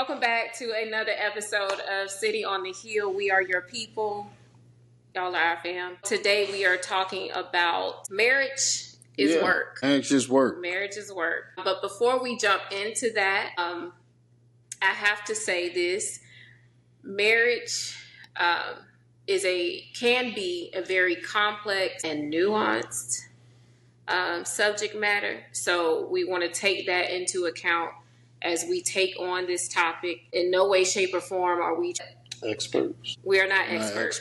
Welcome back to another episode of City on the Hill. We are your people. Y'all are our fam. Today we are talking about marriage is work. Marriage is work. Marriage is work. But before we jump into that, I have to say this. Marriage can be a very complex and nuanced subject matter. So we want to take that into account as we take on this topic. In no way, shape, or form are we experts. We are not experts.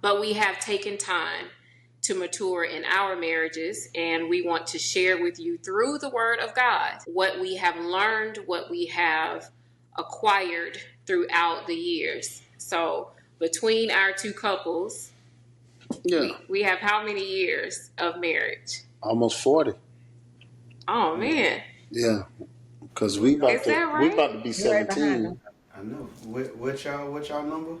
But we have taken time to mature in our marriages, and we want to share with you through the Word of God what we have learned, what we have acquired throughout the years. So between our two couples, we have how many years of marriage? Almost 40. Oh, man. Yeah. Because we about to be 17. I know. What y'all number?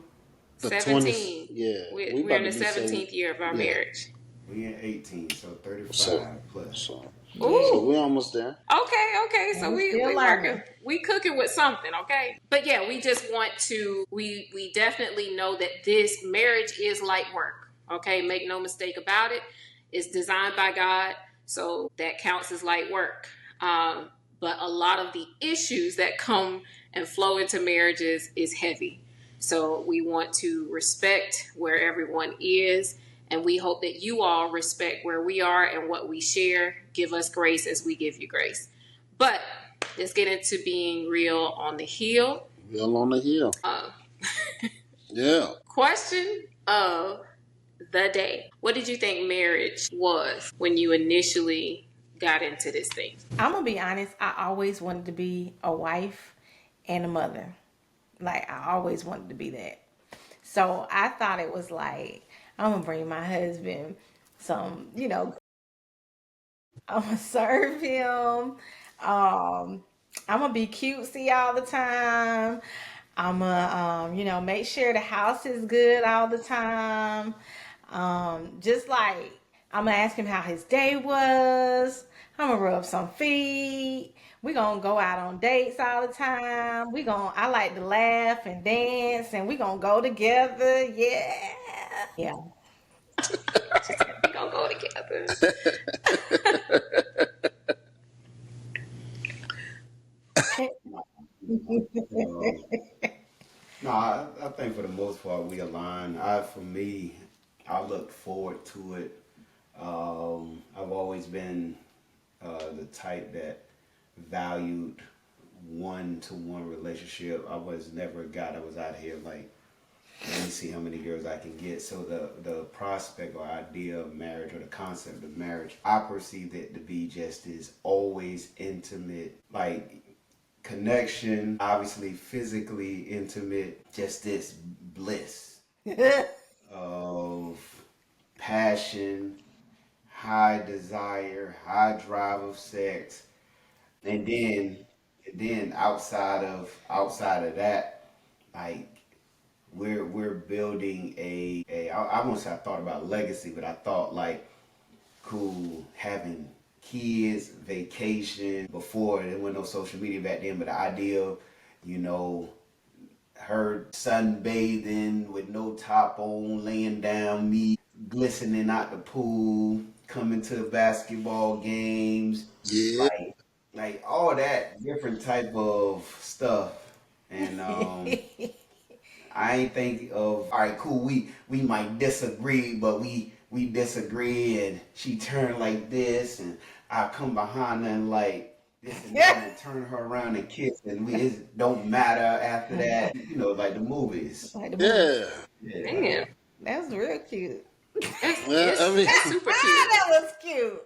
17. 20, yeah. We're in the 17th year of our marriage. We in 18, so 35 plus. So we're almost there. Okay. So we working. We cooking with something, okay? But yeah, we just want to, we definitely know that this marriage is light work, okay? Make no mistake about it. It's designed by God, so that counts as light work. But a lot of the issues that come and flow into marriages is heavy. So we want to respect where everyone is, and we hope that you all respect where we are and what we share. Give us grace as we give you grace. But let's get into being real on the hill. Real on the hill. Yeah. Question of the day. What did you think marriage was when you initially got into this thing? I'm gonna be honest, I always wanted to be a wife and a mother. Like, I always wanted to be that. So I thought it was like, I'm gonna bring my husband some, I'm gonna serve him. I'm gonna be cutesy all the time. I'm gonna, make sure the house is good all the time. Just like, I'm gonna ask him how his day was. I'm gonna rub some feet. We're gonna go out on dates all the time. I like to laugh and dance, and we're gonna go together. Yeah. We're gonna go together. No, I think for the most part we align. For me, I look forward to it. I've always been the type that valued one-to-one relationship. I was never a guy that was out here like, let me see how many girls I can get. So the prospect or idea of marriage, or the concept of marriage, I perceive it to be just this always intimate, like, connection, obviously physically intimate, just this bliss of passion, high desire, high drive of sex, and then outside of that, like, we're building I won't say I thought about legacy, but I thought like, cool, having kids, vacation. Before there was no social media back then, but the idea of, her sunbathing with no top on, laying down, me glistening out the pool, coming to basketball games, like all that different type of stuff. And I ain't think of, all right, cool, we might disagree, but we disagree, and she turned like this, and I come behind her and like this, and turn her around and kiss, and it don't matter after that, like the movies. Yeah. Man, That's real cute. That's super cute. That was cute.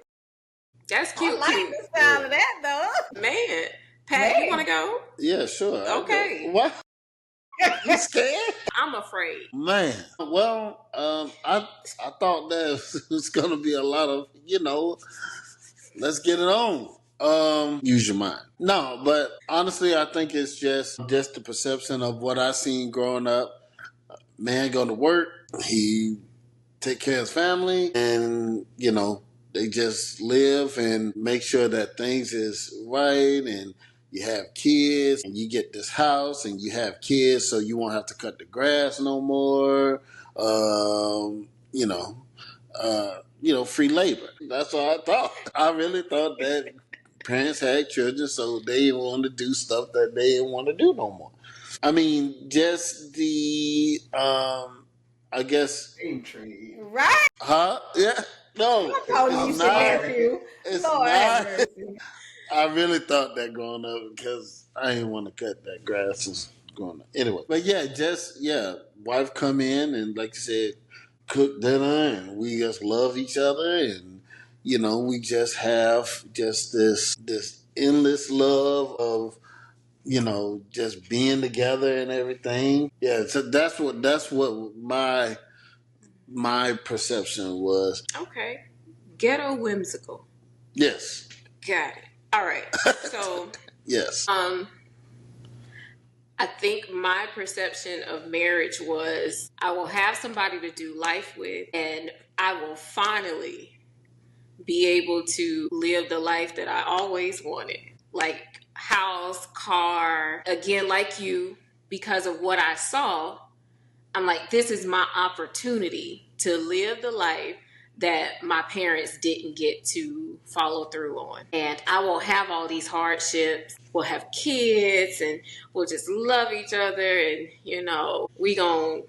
That's cute. I like the style of that though. Man, Pat, you want to go? Yeah, sure. Okay. What? You scared? I'm afraid. Man, well, I thought that was gonna be a lot of, let's get it on. Use your mind. No, but honestly, I think it's just the perception of what I seen growing up. Man go to work, he take care of his family, and they just live and make sure that things is right, and you have kids, and you get this house, and you have kids, so you won't have to cut the grass no more. Free labor. That's what I thought. I really thought that parents had children, so they didn't want to do stuff that they didn't want to do no more. I mean, just the I guess. Right? Huh? Yeah. No, I told you it's you should not. nephew. It's Lord have not. mercy. I really thought that growing up because I didn't want to cut that grass since growing up. Anyway, but wife come in and like you said, cook dinner, and we just love each other, and we just have just this endless love of just being together and everything. Yeah, so that's what my perception was. Okay. Ghetto whimsical. Yes. Got it. All right. So yes. I think my perception of marriage was I will have somebody to do life with, and I will finally be able to live the life that I always wanted. Like house, car, again, like you, because of what I saw, I'm like, this is my opportunity to live the life that my parents didn't get to follow through on. And I won't have all these hardships. We'll have kids and we'll just love each other, and we gonna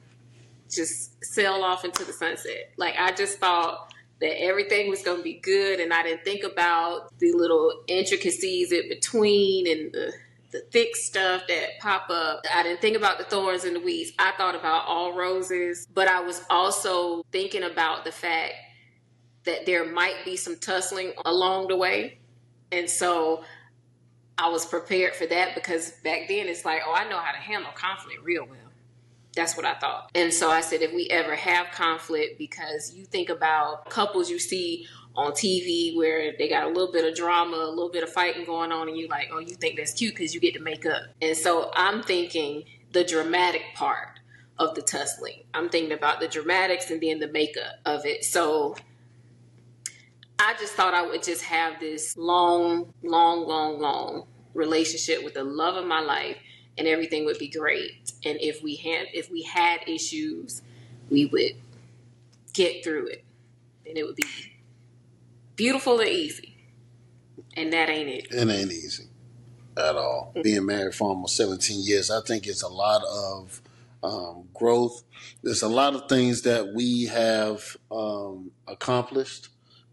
just sail off into the sunset. Like I just thought that everything was gonna be good, and I didn't think about the little intricacies in between and the thick stuff that pop up. I didn't think about the thorns and the weeds. I thought about all roses, but I was also thinking about the fact that there might be some tussling along the way. And so I was prepared for that, because back then it's like, oh, I know how to handle conflict real well. That's what I thought. And so I said, if we ever have conflict, because you think about couples you see on TV where they got a little bit of drama, a little bit of fighting going on, and you like, oh, you think that's cute because you get to make up. And so I'm thinking the dramatic part of the tussling. I'm thinking about the dramatics and then the makeup of it. So I just thought I would just have this long, long, long, long relationship with the love of my life, and everything would be great. And if we had issues, we would get through it, and it would be beautiful and easy. And that ain't it. It ain't easy at all. Being married for almost 17 years, I think it's a lot of growth. There's a lot of things that we have accomplished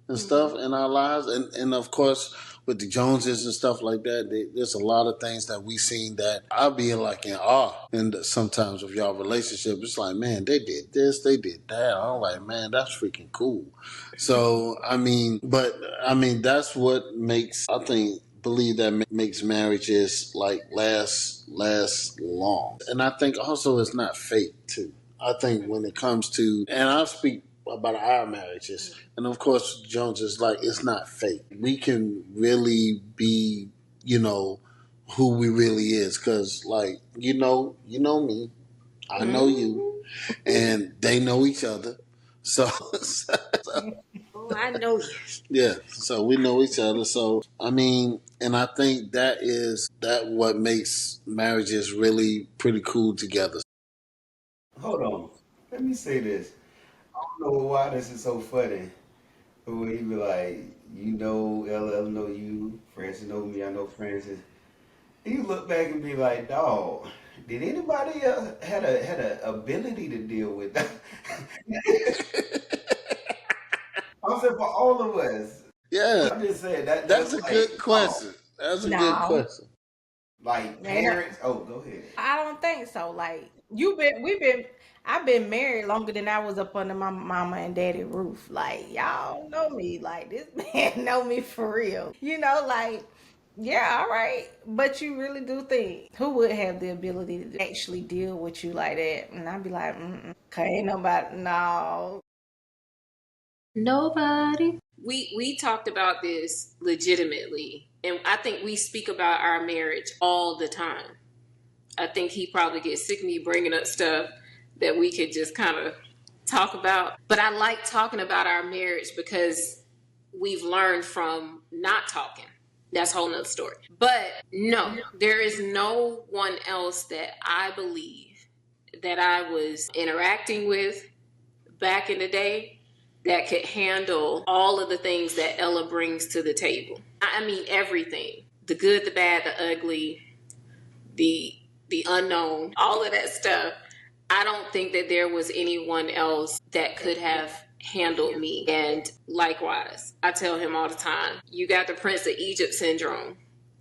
and stuff in our lives. And of course, with the Joneses and stuff like that, there's a lot of things that we seen that I'll be like in awe. And sometimes of y'all relationship, it's like, man, they did this, they did that. I'm like, man, that's freaking cool. So, that's what makes, I think, believe that makes marriages like last long. And I think also it's not fake too. I think when it comes to, and I'll speak about our marriages, and of course Jones is like, it's not fake. We can really be who we really is, because like you know me, I know you, and they know each other, so Oh, I know you. yeah, so we know each other. So and I think that what makes marriages really pretty cool together. Hold on. Let me say this. I don't know why this is so funny. But when he be like, LL know you, Francis know me, I know Francis. You look back and be like, dog, did anybody else had a ability to deal with that? I'm saying for all of us. Yeah, I'm just saying that's a good question. That's a good question. Like parents. Oh, go ahead. I don't think so. Like I've been married longer than I was up under my mama and daddy roof. Like y'all know me. Like this man know me for real. Like yeah, all right. But you really do think who would have the ability to actually deal with you like that? And I'd be like, okay, ain't nobody. No. Nobody. We talked about this legitimately, and I think we speak about our marriage all the time. I think he probably gets sick of me bringing up stuff that we could just kind of talk about. But I like talking about our marriage because we've learned from not talking. That's a whole nother story. But no, there is no one else that I believe that I was interacting with back in the day that could handle all of the things that Ella brings to the table. I mean, everything. The good, the bad, the ugly, the unknown, all of that stuff. I don't think that there was anyone else that could have handled me. And likewise, I tell him all the time, you got the Prince of Egypt syndrome.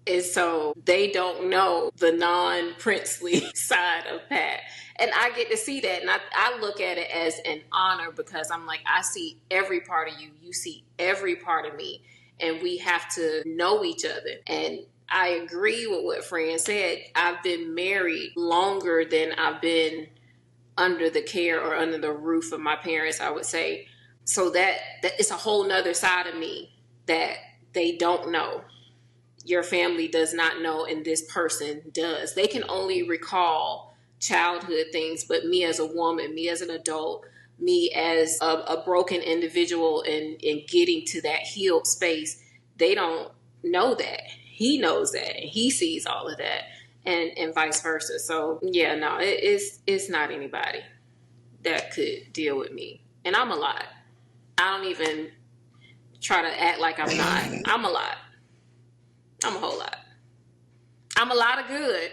And so they don't know the non-princely side of Pat. And I get to see that. And I look at it as an honor because I'm like, I see every part of you. You see every part of me. And we have to know each other. And I agree with what Fran said. I've been married longer than I've been under the care or under the roof of my parents, I would say. So that it's a whole nother side of me that they don't know. Your family does not know, and this person does. They can only recall childhood things, but me as a woman, me as an adult, me as a broken individual and getting to that healed space, they don't know that. He knows that, and he sees all of that, and vice versa. So yeah, no, it's not anybody that could deal with me, and I'm a lot. I don't even try to act like I'm not. I'm a lot. I'm a whole lot. I'm a lot of good,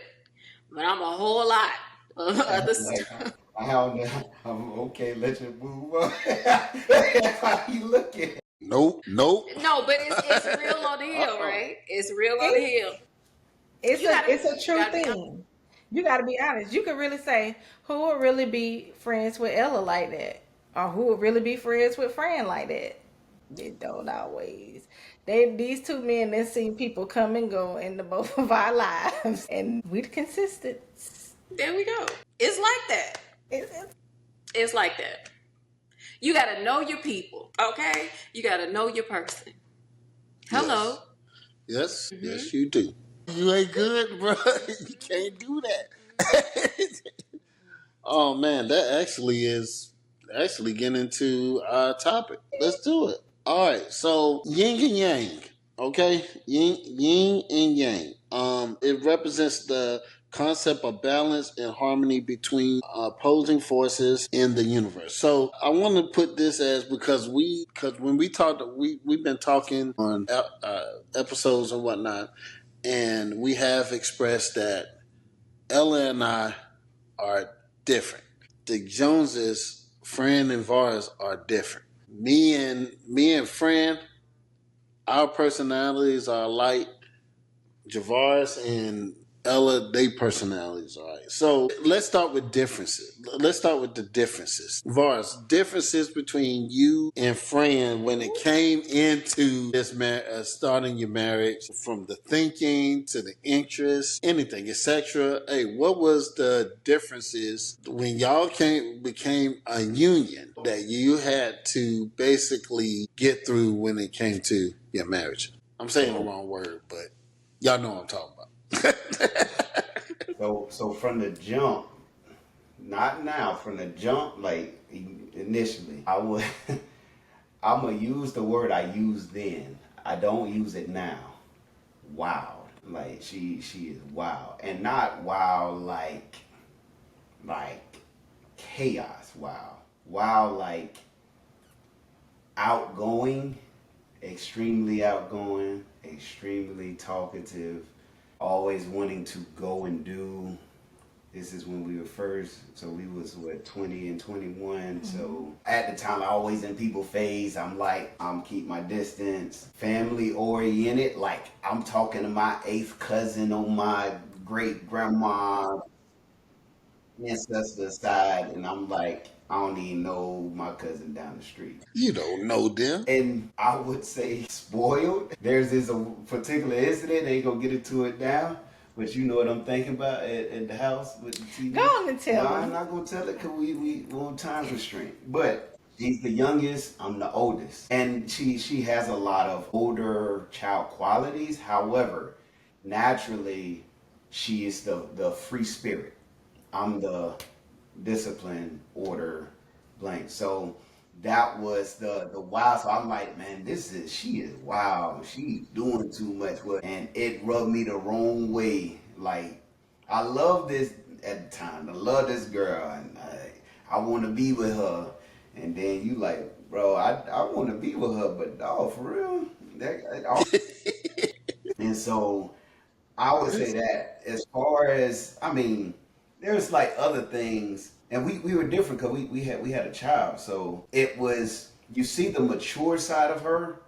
but I'm a whole lot of other stuff. I'm okay. Let you move on. That's how you looking. Nope. No, but it's real on the hill, right? It's real on the hill. It's a true thing. You got to be honest. You can really say who would really be friends with Ella like that, or who would really be friends with Fran like that. They don't always. These two men that seen people come and go in the both of our lives, and we're consistent. There we go. It's like that. It's like that. You got to know your people, okay? You got to know your person. Hello. Yes, yes, you do. You ain't good, bro. You can't do that. Oh man, that actually getting into our topic. Let's do it. All right, so yin and yang. Okay, yin and yang. It represents the concept of balance and harmony between opposing forces in the universe. So I want to put this as because when we talked, we've been talking on episodes and whatnot, and we have expressed that Ella and I are different. The Joneses, Fran and Vars are different. Me and Fran, our personalities are alike. Javaris and Ella, they personalities, all right. So let's start with differences. Let's start with the differences. Vars, differences between you and Fran when it came into this starting your marriage, from the thinking to the interest, anything, etc. Hey, what was the differences when y'all became a union that you had to basically get through when it came to your marriage? I'm saying the wrong word, but y'all know what I'm talking about. So from the jump, not now, from the jump, like initially, I'm gonna use the word I used then. I don't use it now. Wow, like she is wow, and not wow like chaos. Wow like outgoing, extremely outgoing, extremely talkative, always wanting to go and do. This is when we were first, so we was what 20 and 21. Mm-hmm. So at the time, I always in people's face. I'm like, I'm keep my distance, family oriented. Like I'm talking to my eighth cousin on my great grandma ancestor side, and I'm like, I don't even know my cousin down the street. You don't know them. And I would say spoiled. There's this a particular incident, ain't gonna get into it now, but you know what I'm thinking about at the house with the TV. Go on and tell me. I'm not gonna tell it because we on time restraint. But she's the youngest, I'm the oldest. And she has a lot of older child qualities. However, naturally, she is the free spirit. I'm the discipline, order, blank. So that was the wow. So I'm like, man, she is wild. She's doing too much. And it rubbed me the wrong way. Like, I love this at the time. I love this girl, and I want to be with her. And then you like, bro, I want to be with her, but dog, for real, and so I would say that as far as I mean, there's like other things, and we were different because we had a child, so it was you see the mature side of her,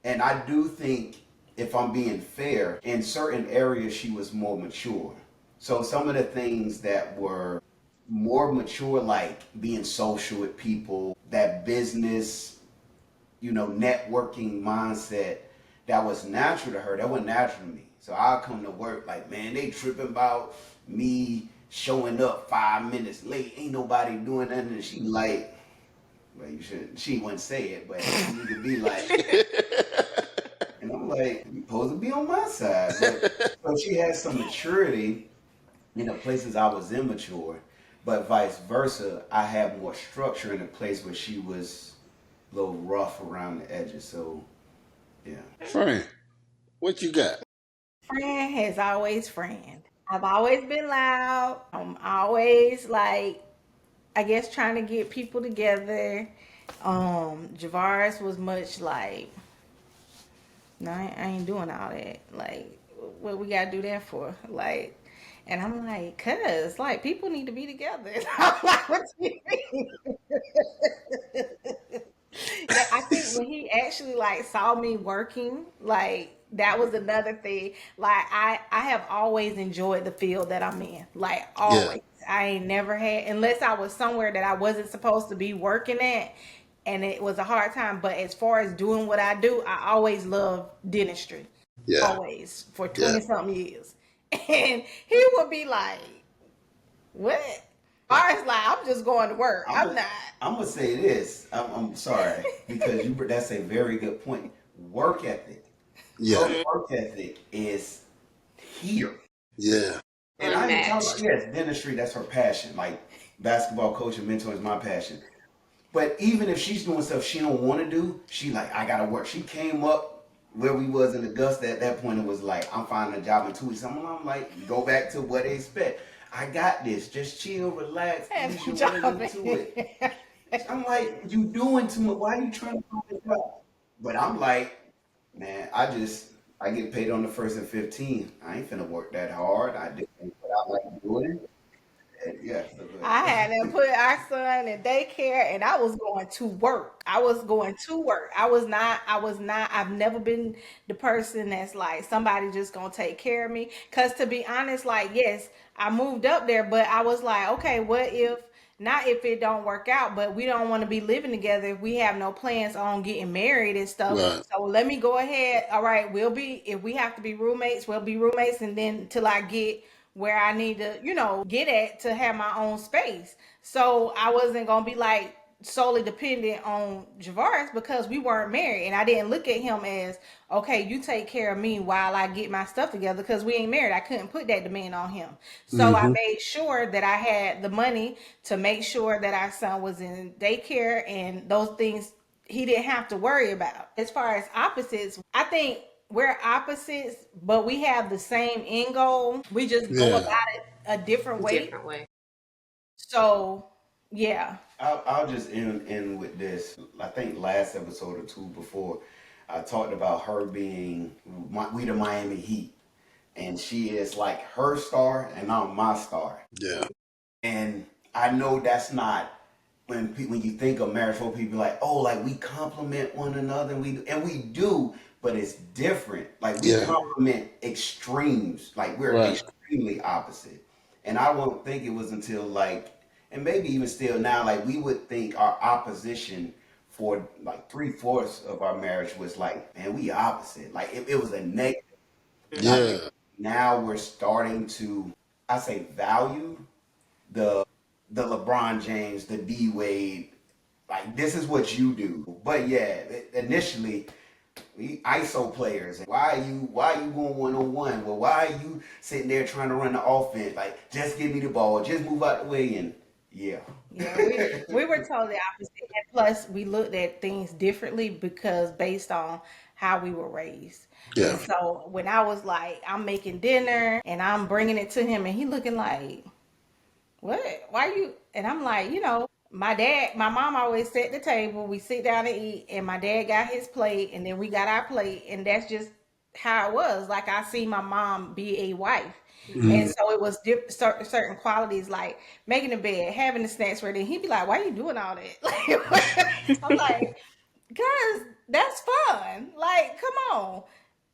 and I do think if I'm being fair, in certain areas she was more mature. So some of the things that were more mature, like being social with people, that business networking mindset that was natural to her, that wasn't natural to me. So I'll come to work like, man, they tripping about me showing up 5 minutes late. Ain't nobody doing nothing. And she like, well, you should. She wouldn't say it, but you could be like, and I'm like, you supposed to be on my side. But so she had some maturity in the places I was immature, but vice versa, I had more structure in a place where she was a little rough around the edges. So yeah. Friend, what you got? Friend has always friend. I've always been loud. I'm always like, I guess, trying to get people together. Javaris was much like, no, I ain't doing all that. Like, what we gotta do that for? Like, and I'm like, cuz, like, people need to be together. I'm like, what do you mean? Yeah, I think when he actually like saw me working, like that was another thing. Like I have always enjoyed the field that I'm in. Like Yeah, always. I ain't never had unless I was somewhere that I wasn't supposed to be working at and it was a hard time. But as far as doing what I do, I always love dentistry. yeah, Always for yeah. 20 something years. And he would be like, what? I was like, I'm just going to work. I'm I'm gonna not. I'm gonna say this. I'm sorry because that's a very good point. Work ethic. Her Yeah, work ethic is here. yeah, And I ain't talking about, Unmatched. yes, dentistry, that's her passion. Like basketball coach and mentor is my passion. But even if she's doing stuff she don't want to do, she like, I gotta work. She came up where we was in Augusta at that point. It was like, I'm finding a job in 2 weeks. I'm like, go back to what they expect. I got this. Just chill, relax, And ease your way job. into it. I'm like, you doing too much. Why are you trying to find a job? But I'm like, man, I get paid on the first and 15th. I ain't finna work that hard. I do what I like doing. And yeah, so I good. had to put our son in daycare and I was going to work. I was going to work. I've never been the person that's like somebody just gonna take care of me. Cause to be honest, like, yes, I moved up there, but I was like, okay, what if not if it don't work out, but we don't want to be living together if we have no plans on getting married and stuff. right. So let me go ahead. All right, if we have to be roommates, we'll be roommates and then till I get where I need to, get at to have my own space. So I wasn't gonna be like solely dependent on Javaris because we weren't married, and I didn't look at him as okay. You take care of me while I get my stuff together because we ain't married. I couldn't put that demand on him, so I Mm-hmm. made sure that I had the money to make sure that our son was in daycare and those things he didn't have to worry about. As far as opposites, I think we're opposites, but we have the same end goal. We just go Yeah, about it a different way. Different way. So, yeah. I'll just end with this. I think last episode or two before, I talked about her being we the Miami Heat, and she is like her star, and I'm my star. yeah, And I know that's not when you think of marriage, for people like, oh, like we complement one another, and we do, but it's different. Like we yeah. complement extremes. Like we're Right. extremely opposite. And I won't think it was until like, and maybe even still now, like we would think our opposition for like 3/4 of our marriage was like, man, we opposite. Like it was a negative. And I think Yeah, now we're starting to, I say, value the the LeBron James, the D Wade, like this is what you do. But yeah, initially we ISO players. Why are you going 1-on-1? Well, why are you sitting there trying to run the offense? Like just give me the ball, just move out the way. And Yeah. Yeah, we were totally opposite. And plus, we looked at things differently because based on how we were raised. Yeah. And so when I was like, I'm making dinner and I'm bringing it to him, and he looking like, what? Why you? And I'm like, my mom always set the table. We sit down and eat, and my dad got his plate, and then we got our plate, and that's just how it was. Like I see my mom be a wife, and Mm-hmm. so it was certain qualities like making the bed, having the snacks ready. And he'd be like, "Why you doing all that?" I'm like, "Cause that's fun. Like, come on."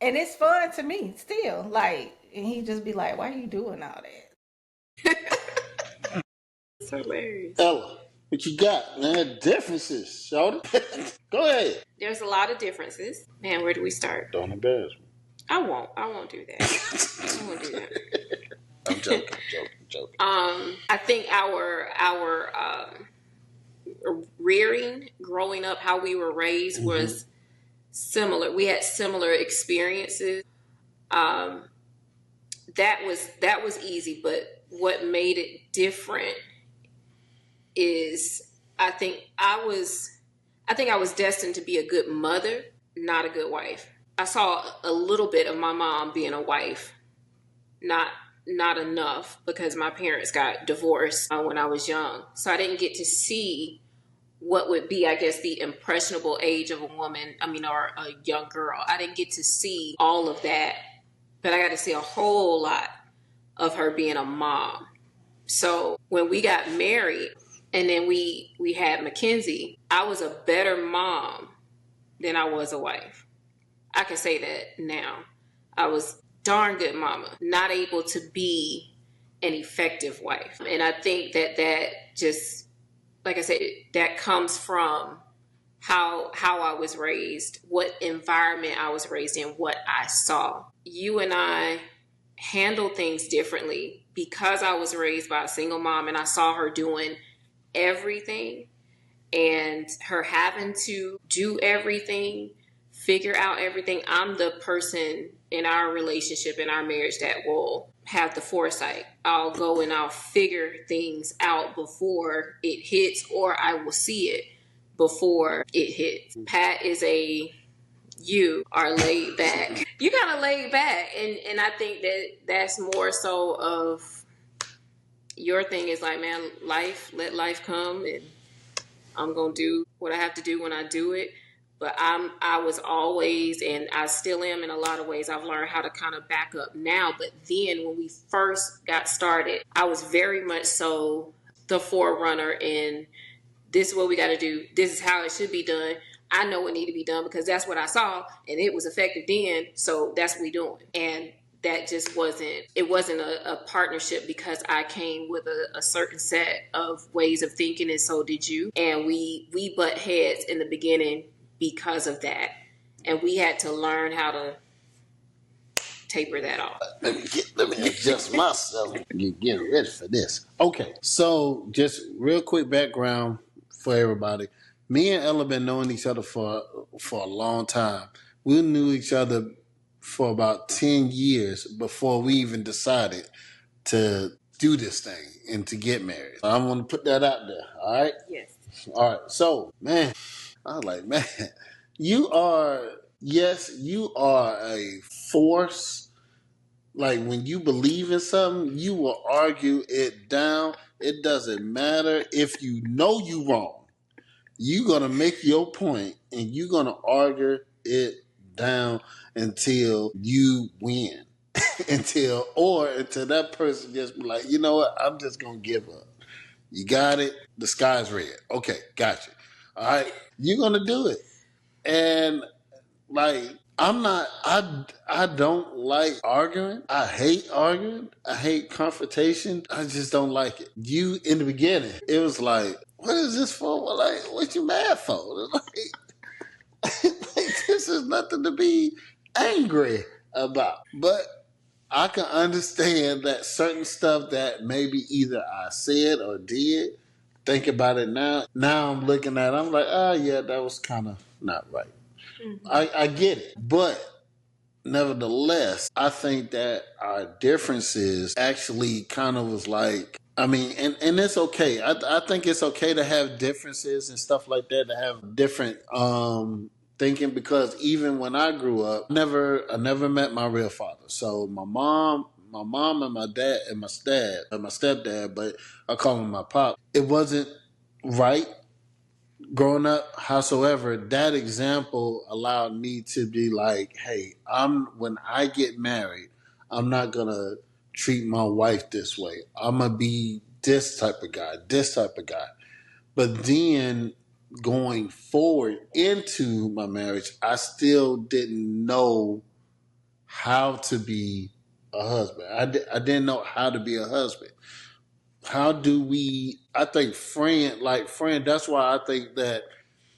And it's fun to me still. Like, and he'd just be like, "Why you doing all that?" It's hilarious. Ella, what you got, man? Differences, shorty. Go ahead. There's a lot of differences. Man, where do we start? Don't embarrass me. I won't. I won't do that. I won't do that. I'm joking. I'm joking. I think our rearing, growing up, how we were raised was similar. We had similar experiences. That was easy, but what made it different is I think I was destined to be a good mother, not a good wife. I saw a little bit of my mom being a wife, not not enough because my parents got divorced when I was young. So I didn't get to see what would be, I guess, the impressionable age of a woman, or a young girl. I didn't get to see all of that, but I got to see a whole lot of her being a mom. So when we got married and then we had Mackenzie, I was a better mom than I was a wife. I can say that now. I was darn good mama, not able to be an effective wife. And I think that just, like I said, that comes from how I was raised, what environment I was raised in, what I saw. You and I handle things differently because I was raised by a single mom and I saw her doing everything and her having to do everything, figure out everything. I'm the person in our relationship, in our marriage, that will have the foresight. I'll go and I'll figure things out before it hits, or I will see it before it hits. Pat is you are laid back. You kind of laid back. And I think that's more so of your thing is like, man, let life come, and I'm going to do what I have to do when I do it. But I was always, and I still am in a lot of ways, I've learned how to kind of back up now. But then when we first got started, I was very much so the forerunner in this is what we got to do. This is how it should be done. I know what need to be done because that's what I saw and it was effective then. So that's what we doing. And that just wasn't a partnership because I came with a certain set of ways of thinking and so did you. And we butt heads in the beginning because of that. And we had to learn how to taper that off. Let me adjust myself. Getting ready for this. Okay, so just real quick background for everybody. Me and Ella been knowing each other for a long time. We knew each other for about 10 years before we even decided to do this thing and to get married. I want to put that out there. All right. Yes. All right. So, man, I was like, man, you are a force. Like when you believe in something, you will argue it down. It doesn't matter if you know you wrong. You're gonna make your point and you're gonna argue it down until you win. until that person just be like, you know what, I'm just gonna give up. You got it, the sky's red. Okay, gotcha. All right, you're gonna do it. And like I don't like arguing. I hate arguing. I hate confrontation. I just don't like it. You in the beginning, it was like, what is this for? Well, like, what you mad for? Like, this is nothing to be angry about. But I can understand that certain stuff that maybe either I said or did, think about it now. Now I'm looking at it, I'm like, oh yeah, that was kind of not right. Mm-hmm. I get it. But nevertheless, I think that our differences actually kind of was like I mean, and it's okay. I think it's okay to have differences and stuff like that, to have different thinking, because even when I grew up, I never met my real father. So my mom and my dad and my stepdad, but I call him my pop. It wasn't right growing up. Howsoever, that example allowed me to be like, hey, when I get married, I'm not gonna treat my wife this way. I'm gonna be this type of guy, this type of guy. But then going forward into my marriage, I still didn't know how to be a husband. I didn't know how to be a husband. How do we? I think friend. That's why I think that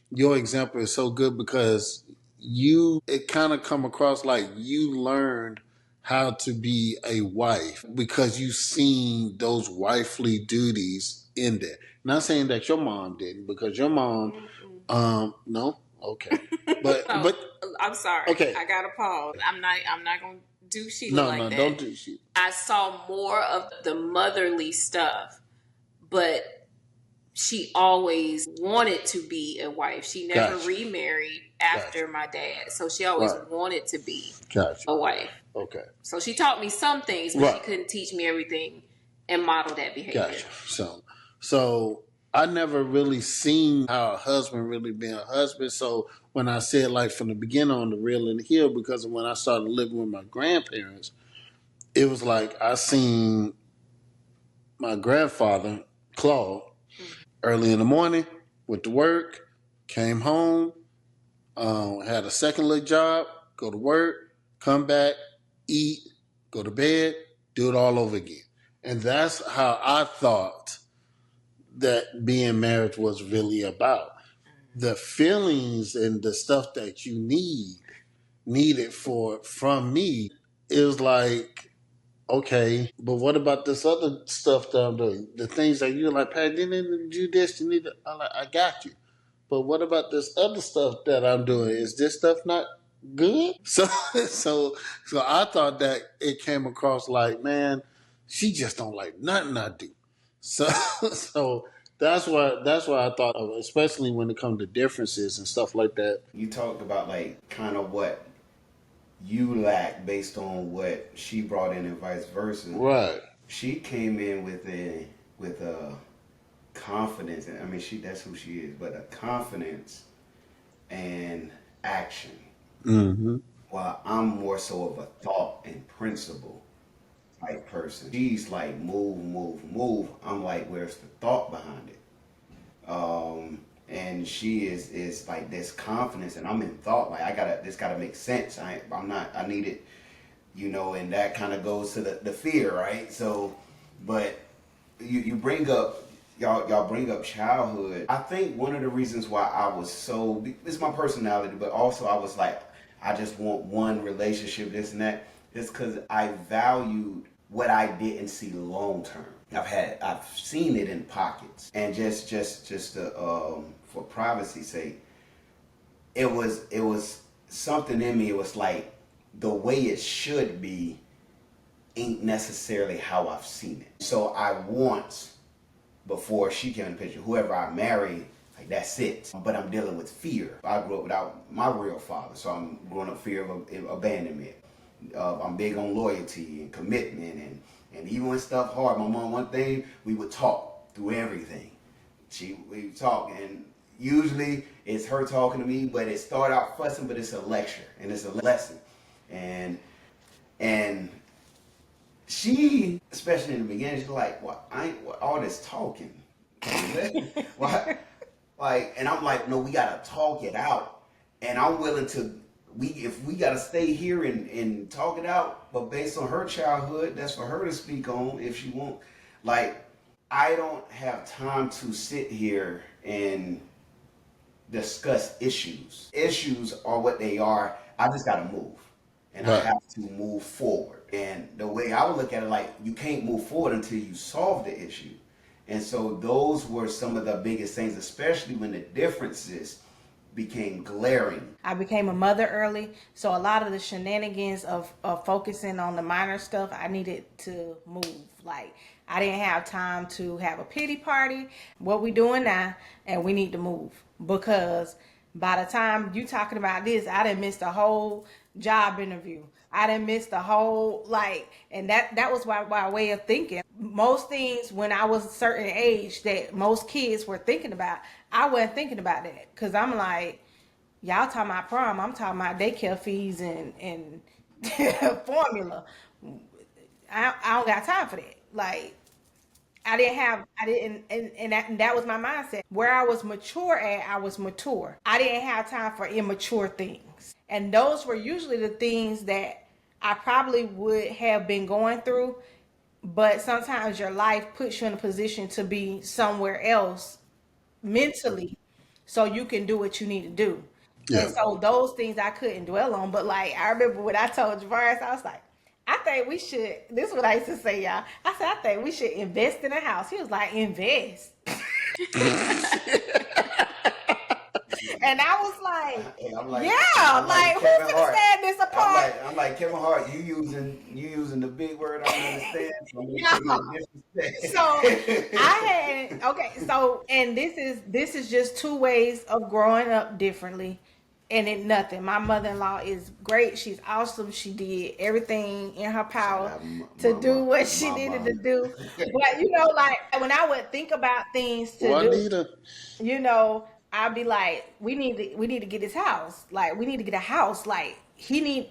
your example is so good, because it kind of come across like you learned how to be a wife because you seen those wifely duties in there. Not saying that your mom didn't, because your mom, no, okay, No, but I'm sorry. okay, I got to pause. I'm not gonna do Sheila no, like no, that. don't do shit. I saw more of the motherly stuff, but she always wanted to be a wife. She never Gotcha. remarried after my dad, so she always Right. wanted to be Gotcha. a wife. Okay. So she taught me some things, but she Right. couldn't teach me everything and model that behavior. Gotcha. So I never really seen how a husband really being a husband. So when I said, like, from the beginning on the Real and the Hill, because when I started living with my grandparents, it was like I seen my grandfather, Claude, early in the morning, went to work, came home, had a second little job, go to work, come back, eat, go to bed, do it all over again. And that's how I thought that being married was really about. The feelings and the stuff that you needed from me is like, okay, but what about this other stuff that I'm doing? The things that you're like, Pat, didn't you do this? You need to, I got you. But what about this other stuff that I'm doing? Is this stuff not good? So I thought that it came across like, man, she just don't like nothing I do. So so that's why I thought of, especially when it comes to differences and stuff like that. You talked about like kind of what you lack based on what she brought in and vice versa. Right. She came in with a confidence, and I mean that's who she is, but a confidence and action. Mm-hmm. While I'm more so of a thought and principle type person. She's like move, move, move. I'm like, where's the thought behind it? And she is like this confidence, and I'm in thought. Like this gotta make sense. I need it, and that kind of goes to the fear, right? So, but you bring up y'all bring up childhood. I think one of the reasons why I was so, it's my personality, but also I was like, I just want one relationship, this and that. It's because I valued what I didn't see long term. I've seen it in pockets, and just for privacy's sake, it was something in me. It was like the way it should be ain't necessarily how I've seen it. So I want, before she came in the picture, whoever I marry, like that's it. But I'm dealing with fear. I grew up without my real father, so I'm growing up fear of abandonment. I'm big on loyalty and commitment, and even when stuff hard, my mom, one thing, we would talk through everything. We would talk, and usually it's her talking to me, but it started out fussing, but it's a lecture and it's a lesson. And she, especially in the beginning, she's like, "What? What all this talking? Why?" Like, and I'm like, "No, we gotta talk it out." And I'm willing to. If we gotta stay here and talk it out, but based on her childhood, that's for her to speak on if she won't. Like, I don't have time to sit here and discuss issues. Issues are what they are. I just gotta move, and right. I have to move forward. And the way I would look at it, like, you can't move forward until you solve the issue. And so those were some of the biggest things, especially when the differences became glaring. I became a mother early, so a lot of the shenanigans of focusing on the minor stuff, I needed to move. Like, I didn't have time to have a pity party. What we doing now, and we need to move because by the time you talking about this, I done missed a whole job interview. I done missed the whole and that was my way of thinking. Most things when I was a certain age that most kids were thinking about, I wasn't thinking about that because I'm like, y'all talking about prom, I'm talking about daycare fees and formula. I don't got time for that. Like I didn't, and that was my mindset. Where I was mature at, I was mature. I didn't have time for immature things. And those were usually the things that I probably would have been going through. But sometimes your life puts you in a position to be somewhere else mentally so you can do what you need to do. And Yeah. so those things I couldn't dwell on. But like I remember when I told Javaris, I was like, I think we should, this is what I used to say, y'all. I said, I think we should invest in a house. He was like, invest. And I was like, yeah, like who's Kevin gonna Hart. stay in this apartment? I'm like Kevin Hart. You using the big word I don't understand. So I'm Yeah. gonna disrespect. So I had okay. So and this is just two ways of growing up differently, and it nothing. My mother-in-law is great. She's awesome. She did everything in her power Shout out to do what she Mama. needed to do. But you know, like when I would think about things to do, Juanita. you know, I'd be like, we need to get this house. Like we need to get a house. Like he need,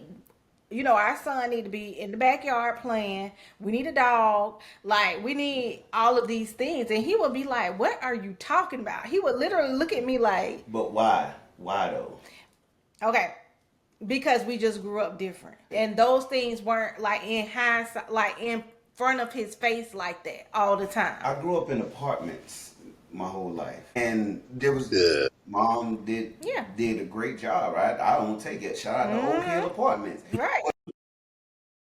you know, our son need to be in the backyard playing. We need a dog. Like we need all of these things. And he would be like, what are you talking about? He would literally look at me like, But why? Why though? okay, because we just grew up different. And those things weren't like in hindsight, like in front of his face like that all the time. I grew up in apartments my whole life, and there was Yeah. mom did Yeah. a great job. Right? I don't take it. Shout out to Oak Hill Apartments. Right.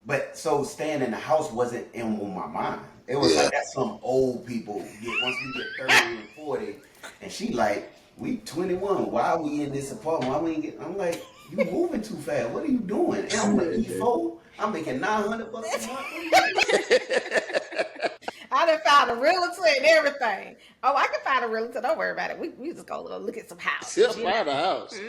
But so staying in the house wasn't in my mind. It was like that's some old people get once we get 30 and 40. And she like, we 21. Why are we in this apartment? Why we ain't get I'm like, you moving too fast. What are you doing? And I'm like, E4. I'm making $900 a month. I done found a realtor and everything. Oh, I can find a realtor. Don't worry about it. We just go look at some houses. Just buy the house.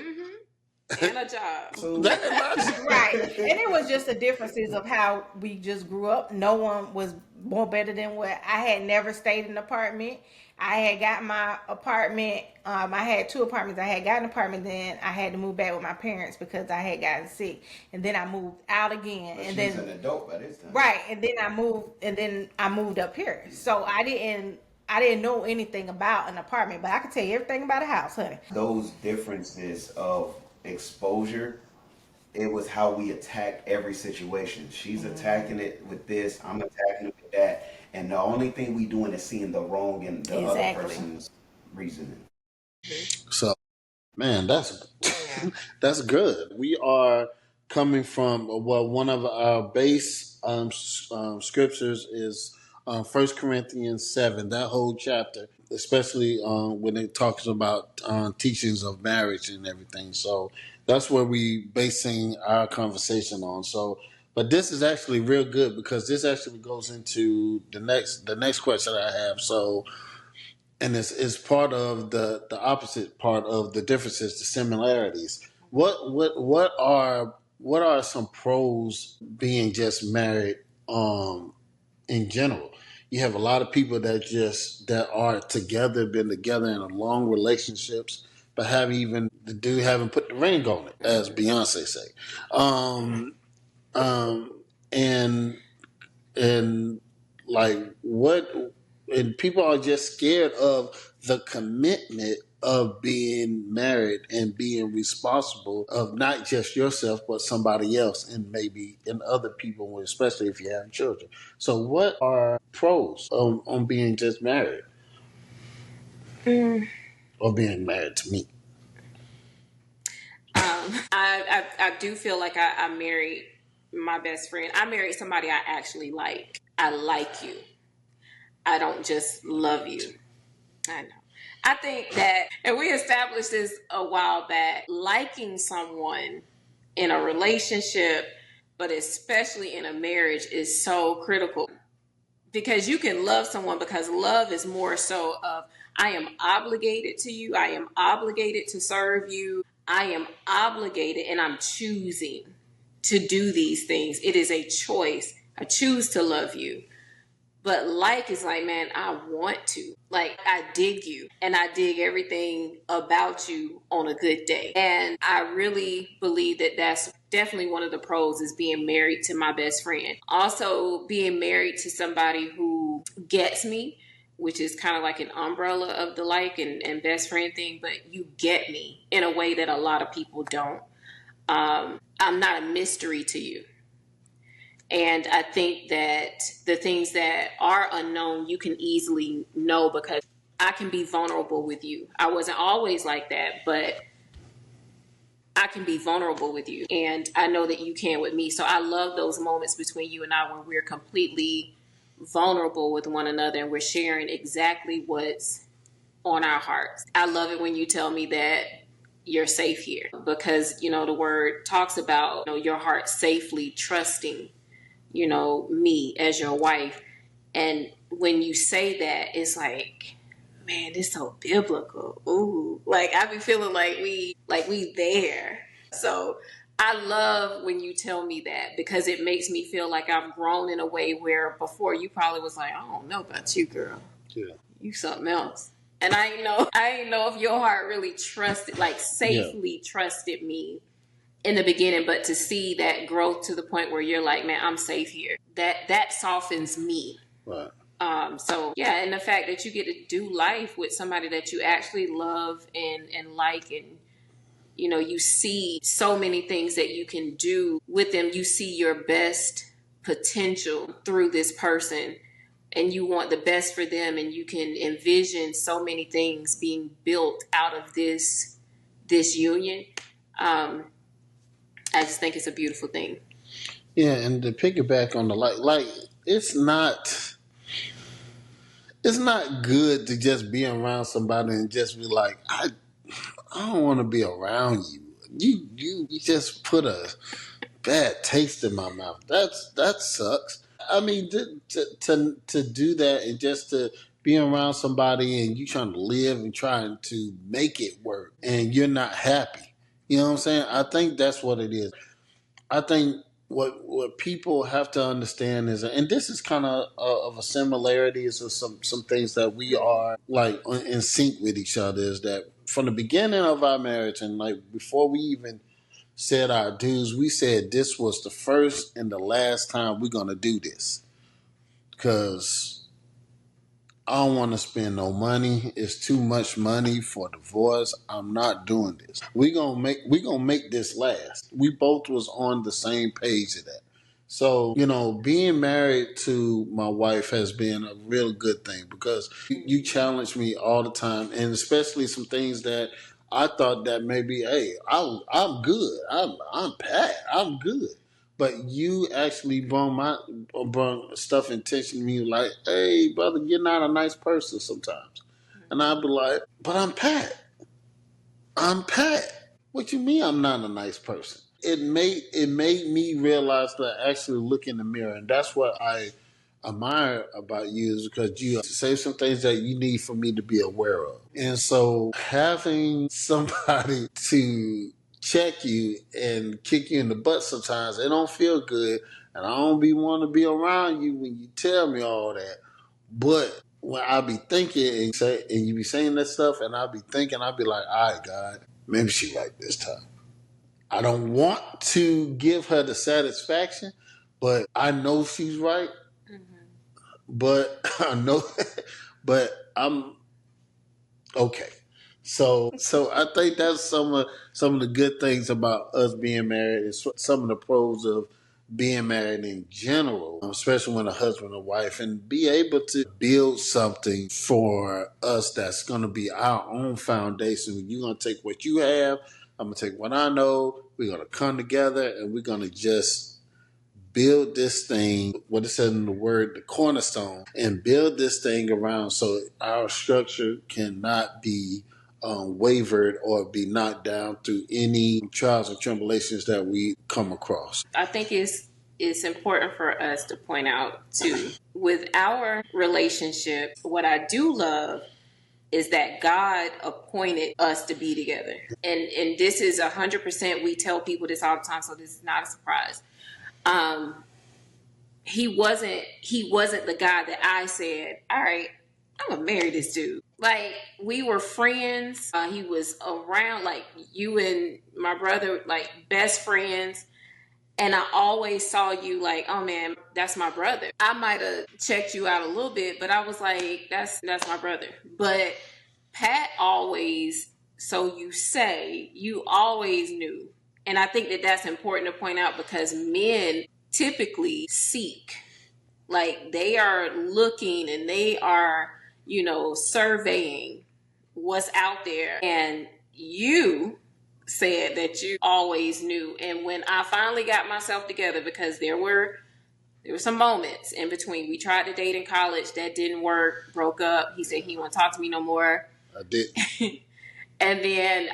And a job. So Right. And it was just the differences of how we just grew up. No one was more better than what I had never stayed in an apartment. I had got my apartment. I had two apartments. I had got an apartment, then I had to move back with my parents because I had gotten sick. And then I moved out again. But and she's then an adult by this time. right. And then I moved up here. So I didn't know anything about an apartment, but I could tell you everything about a house, honey. Those differences of exposure, it was how we attacked every situation. She's attacking it with this, I'm attacking it with that. And the only thing we doing is seeing the wrong in the other Exactly. person's reasoning. So, man, that's that's good. We are coming from one of our base scriptures is 1 Corinthians 7. That whole chapter, especially when it talks about teachings of marriage and everything. So that's where we basing our conversation on. So, but this is actually real good because this actually goes into the next question I have. So, and it's part of the opposite part of the differences, the similarities. What are some pros being just married in general? You have a lot of people that are together, been together in a long relationships, but the dude haven't put the ring on it, as Beyonce say. Um, and and like what and people are just scared of the commitment of being married and being responsible of not just yourself but somebody else and maybe in other people, especially if you have children. So what are pros on being just married or being married to me? I do feel like I married my best friend. I married somebody I actually like. I like you. I don't just love you. I know. I think that, and we established this a while back, liking someone in a relationship, but especially in a marriage, is so critical. because you can love someone, because love is more so of, I am obligated to you. I am obligated to serve you. I am obligated and I'm choosing to do these things. It is a choice. I choose to love you. But like is like, man, I want to. Like, I dig you and I dig everything about you on a good day. And I really believe that that's definitely one of the pros, is being married to my best friend. Also, being married to somebody who gets me, which is kind of like an umbrella of the like and best friend thing, but you get me in a way that a lot of people don't. I'm not a mystery to you. And I think that the things that are unknown, you can easily know, because I can be vulnerable with you. I wasn't always like that, but I can be vulnerable with you. And I know that you can with me. So I love those moments between you and I when we're completely vulnerable with one another and we're sharing exactly what's on our hearts. I love it when you tell me that you're safe here, because, the word talks about, your heart safely trusting me as your wife. And when you say that, it's like, man, it's so biblical. Ooh, like I be feeling like we there. So I love when you tell me that, because it makes me feel like I've grown in a way where before you probably was like, I don't know about you, girl. Yeah. You something else. And I ain't know if your heart really trusted, like safely trusted me in the beginning, but to see that growth to the point where you're like, man, I'm safe here. That softens me. Right. So yeah, and the fact that you get to do life with somebody that you actually love and like, and you see so many things that you can do with them. You see your best potential through this person, and you want the best for them, and you can envision so many things being built out of this union. I just think it's a beautiful thing. Yeah, and to piggyback on the like it's not good to just be around somebody and just be like, I don't want to be around you. You just put a bad taste in my mouth. That sucks. I mean, to do that and just to be around somebody and you trying to live and trying to make it work and you're not happy. You know what I'm saying? I think that's what it is. I think what people have to understand is, and this is kind of a similarities of some things that we are like in sync with each other, is that from the beginning of our marriage and like before we even said our dues, we said this was the first and the last time we're gonna do this, because I don't want to spend no money. It's too much money for divorce. I'm not doing this. We gonna make this last. We both was on the same page of that. So, being married to my wife has been a real good thing, because you challenge me all the time, and especially some things that I thought that maybe, hey, I'm good. I'm Pat. I'm good. But you actually brought stuff and tension to me like, hey, brother, you're not a nice person sometimes. And I'd be like, but I'm Pat. I'm Pat. What you mean I'm not a nice person? It made me realize that I actually look in the mirror, and that's what I admire about you, is because you say some things that you need for me to be aware of. And so having somebody to check you and kick you in the butt sometimes, it don't feel good. And I don't want to be around you when you tell me all that. But when I be thinking and you be saying that stuff, and I be thinking, I be like, all right, God, maybe she right this time. I don't want to give her the satisfaction, but I know she's right. But I know, but I'm okay. So I think that's some of the good things about us being married, and some of the pros of being married in general, especially when a husband and wife, and be able to build something for us that's going to be our own foundation. You're going to take what you have, I'm going to take what I know. We're going to come together and we're going to just build this thing, what it said in the word, the cornerstone, and build this thing around so our structure cannot be wavered or be knocked down through any trials and tribulations that we come across. I think it's it's important for us to point out too, with our relationship, what I do love is that God appointed us to be together. And this is 100%, we tell people this all the time, so this is not a surprise. He wasn't the guy that I said, all right, I'm gonna marry this dude. Like, we were friends. He was around, like you and my brother, like best friends. And I always saw you like, oh man, that's my brother. I might have checked you out a little bit, but I was like, that's my brother. But Pat always, so you say, you always knew. And I think that that's important to point out, because men typically seek, like they are looking and they are, surveying what's out there. And you said that you always knew. And when I finally got myself together, because there were some moments in between. We tried to date in college, that didn't work, broke up. He said he wouldn't talk to me no more. I did. And then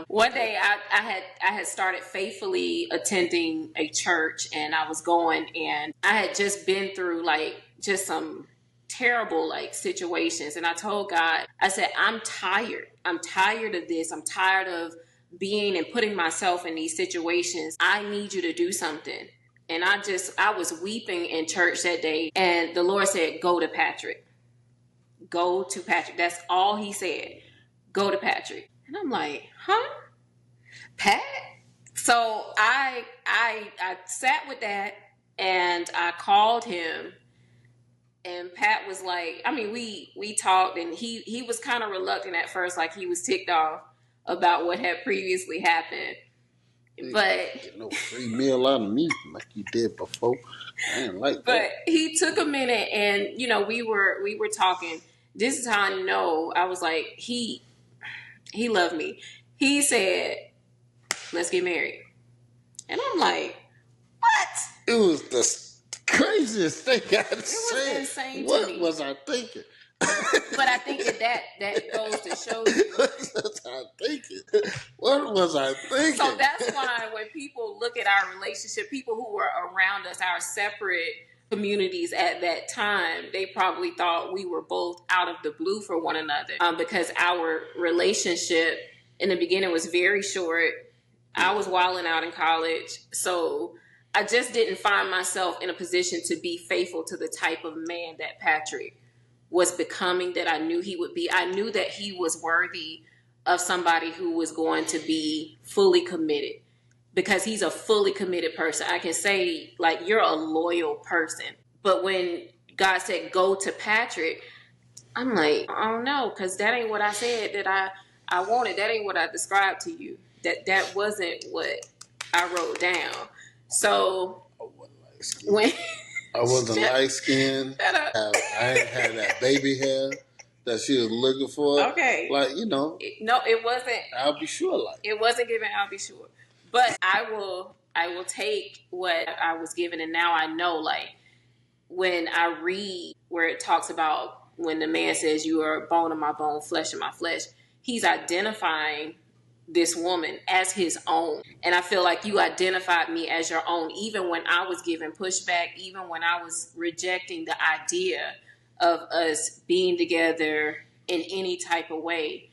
one day I had started faithfully attending a church, and I was going, and I had just been through like just some terrible like situations. And I told God, I said, I'm tired. I'm tired of this. I'm tired of being and putting myself in these situations. I need you to do something. And I was weeping in church that day. And the Lord said, go to Patrick. Go to Patrick. That's all he said. Go to Patrick. And I'm like, huh? Pat? So I sat with that, and I called him, and Pat was like, I mean, we talked, and he was kind of reluctant at first, like he was ticked off about what had previously happened. But get no free meal out of me like you did before. I didn't like that. But he took a minute, and we were talking. This is how I know. I was like, he loved me. He said, let's get married. And I'm like, what? It was the craziest thing I'd said. It was insane to me. What was I thinking? But I think that goes to show you. What was I thinking? What was I thinking? So that's why when people look at our relationship, people who were around us, our separate communities at that time, they probably thought we were both out of the blue for one another, because our relationship in the beginning was very short. I was wilding out in college, so I just didn't find myself in a position to be faithful to the type of man that Patrick was becoming, that I knew he would be. I knew that he was worthy of somebody who was going to be fully committed, because he's a fully committed person. I can say, like, you're a loyal person. But when God said, go to Patrick, I'm like, I don't know, because that ain't what I said that I wanted. That ain't what I described to you. That wasn't what I wrote down. So when I wasn't light skinned. I ain't had that baby hair that she was looking for. Okay. Like, no, it wasn't. I'll be sure like. It wasn't given, I'll be sure. But I will take what I was given, and now I know, like, when I read where it talks about when the man says you are bone of my bone, flesh of my flesh, he's identifying this woman as his own. And I feel like you identified me as your own, even when I was giving pushback, even when I was rejecting the idea of us being together in any type of way.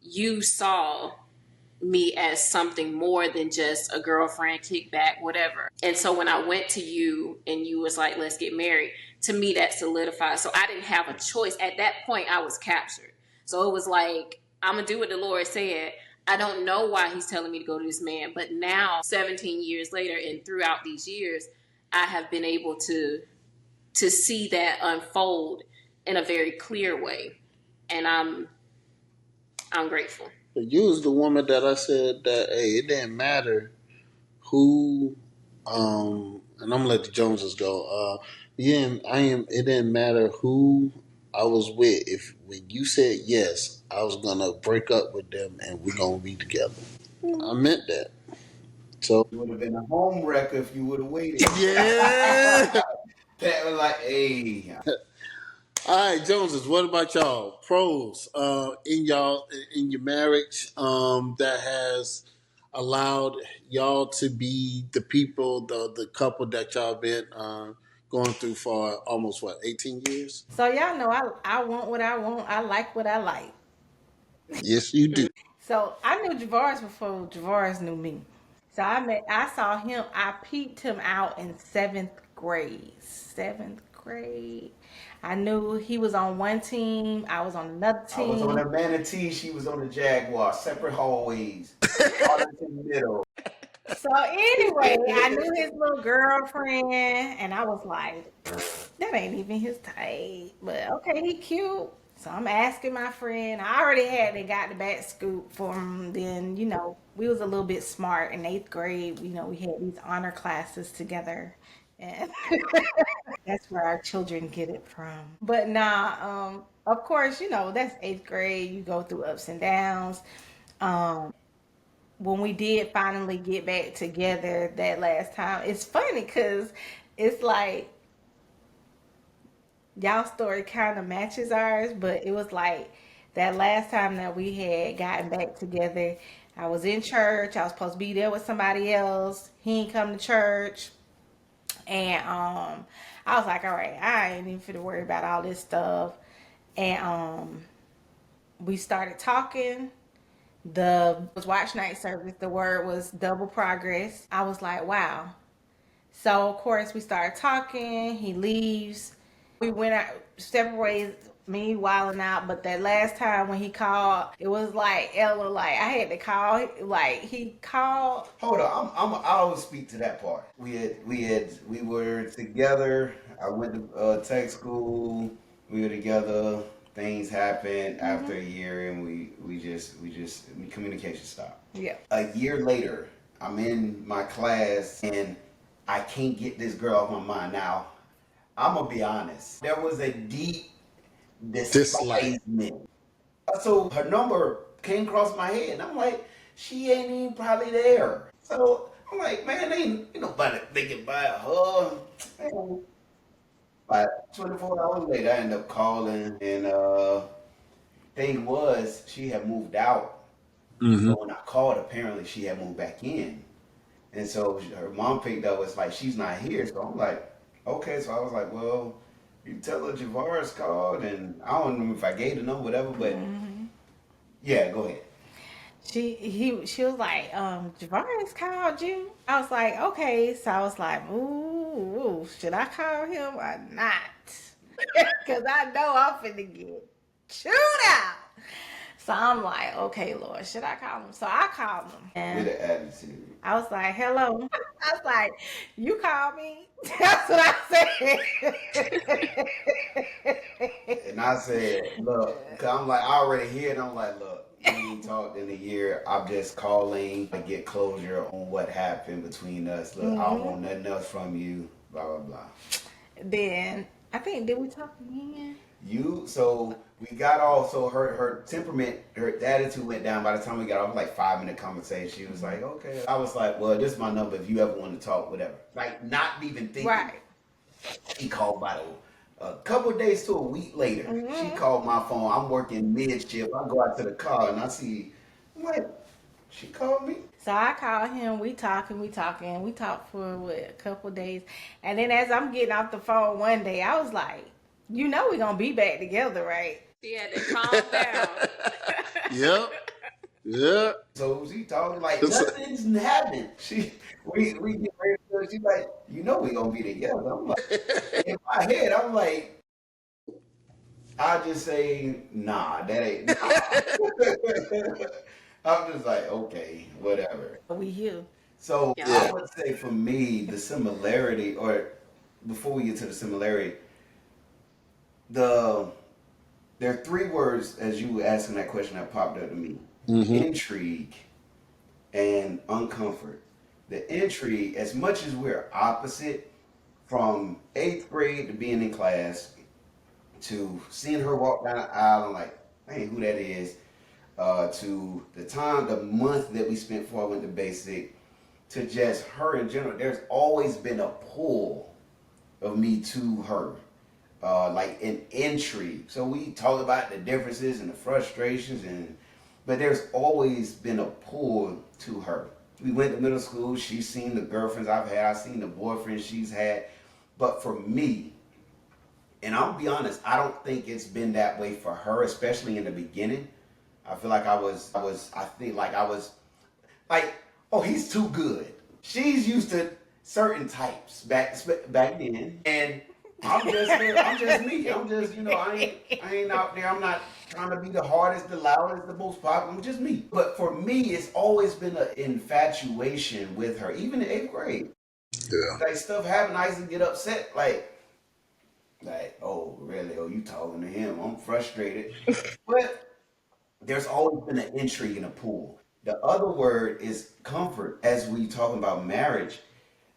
You saw me as something more than just a girlfriend, kickback, whatever. And so when I went to you and you was like, let's get married, to me that solidified. So I didn't have a choice. At that point, I was captured. So it was like, I'm going to do what the Lord said. I don't know why he's telling me to go to this man. But now, 17 years later, and throughout these years, I have been able to see that unfold in a very clear way. And I'm grateful. You was the woman that I said that, hey, it didn't matter who, and I'm gonna let the Joneses go. It didn't matter who I was with. If when you said yes, I was gonna break up with them and we're gonna be together. I meant that. So it would have been a home wrecker if you would have waited. Yeah. Pat was like, hey. All right, Joneses, what about y'all? Pros in your marriage that has allowed y'all to be the people, the couple that y'all been going through for almost 18 years? So y'all know I want what I want. I like what I like. Yes, you do. So I knew Javaris before Javaris knew me. So I saw him, I peeped him out in seventh grade. Seventh grade. I knew he was on one team, I was on another I was on team. the Manatee, she was on the Jaguar, separate hallways, Arlington Middle. So anyway, I knew his little girlfriend, and I was like, that ain't even his type. But okay, he cute. So I'm asking my friend. I already had they got the back scoop for him. Then we was a little bit smart in eighth grade. We had these honor classes together, and that's where our children get it from. But nah, of course, that's eighth grade. You go through ups and downs. When we did finally get back together that last time, it's funny because it's like y'all story kind of matches ours, but it was like that last time that we had gotten back together. I was in church. I was supposed to be there with somebody else. He ain't come to church, and I was like, all right, I ain't even finna worry about all this stuff. And we started talking. The was watch night service. The word was double progress. I was like, wow. So of course we started talking. He leaves. We went out separate ways. Me wilding out, but that last time when he called, it was like Ella. Like I had to call. Like he called. Hold on, I will speak to that part. We were together. I went to tech school. We were together. Things happened after a year, and communication stopped. Yeah. A year later, I'm in my class, and I can't get this girl off my mind. Now, I'm gonna be honest. There was a deep Dislike. despisement. So her number came across my head, and I'm like, she ain't even probably there. So I'm like, man, ain't nobody thinking about her. Man. Like 24 hours later, I ended up calling, and thing was, she had moved out. Mm-hmm. So when I called, apparently she had moved back in. And so her mom picked up, was like, she's not here. So I'm like, okay. So I was like, well, you tell her Javaris called, and I don't know if I gave the number, whatever, but yeah, go ahead. She was like, Javaris called you. I was like, okay. So I was like, ooh, should I call him or not? Because I know I'm finna get chewed out. So I'm like, okay, Lord, should I call him? So I called him. With And an attitude. I was like, hello. I was like, you called me? That's what I said. And I said, look, cause I'm like, I already hear it. I'm like, look, we ain't talked in a year. I'm just calling to get closure on what happened between us. Look, I don't want nothing else from you, blah, blah, blah. Then, I think, did we talk again? So we got off, so her temperament, her attitude went down. By the time we got off, like 5 minute conversation, she was like, okay. I was like, well, this is my number if you ever want to talk, whatever. Like, not even thinking. Right. He called by a couple of days to a week later. She called my phone. I'm working mid shift. I go out to the car and I see, I'm like, she called me. So I called him. We talking. We talked for a couple of days. And then as I'm getting off the phone one day, I was like, we're going to be back together, right? She had to calm down. Yep. Yeah. So she talking like nothing's happened. We get ready to, she's like, we gonna be together. I'm like, in my head, I'm like, I just say, nah, that ain't nah. I'm just like, okay, whatever. We here. So Yeah. I would say for me, the similarity, or before we get to the similarity, there are three words as you were asking that question that popped up to me: intrigue and uncomfort. The intrigue, as much as we're opposite, from eighth grade to being in class to seeing her walk down the aisle and like, hey, who that is, to the month that we spent before I went to basic, to just her in general, there's always been a pull of me to her. Like an intrigue. So we talk about the differences and the frustrations, but there's always been a pull to her. We went to middle school. She's seen the girlfriends I've had. I've seen the boyfriends she's had. But for me, and I'll be honest, I don't think it's been that way for her, especially in the beginning. I feel like I think like I was like, oh, he's too good. She's used to certain types back then, and I'm just me. I'm just, I ain't out there. I'm not trying to be the hardest, the loudest, the most popular. I'm just me. But for me, it's always been an infatuation with her, even in 8th grade. Yeah. Like stuff happened, I used to get upset, like, oh, really? Oh, you talking to him? I'm frustrated. But there's always been an intrigue in a pool. The other word is comfort. As we talk about marriage,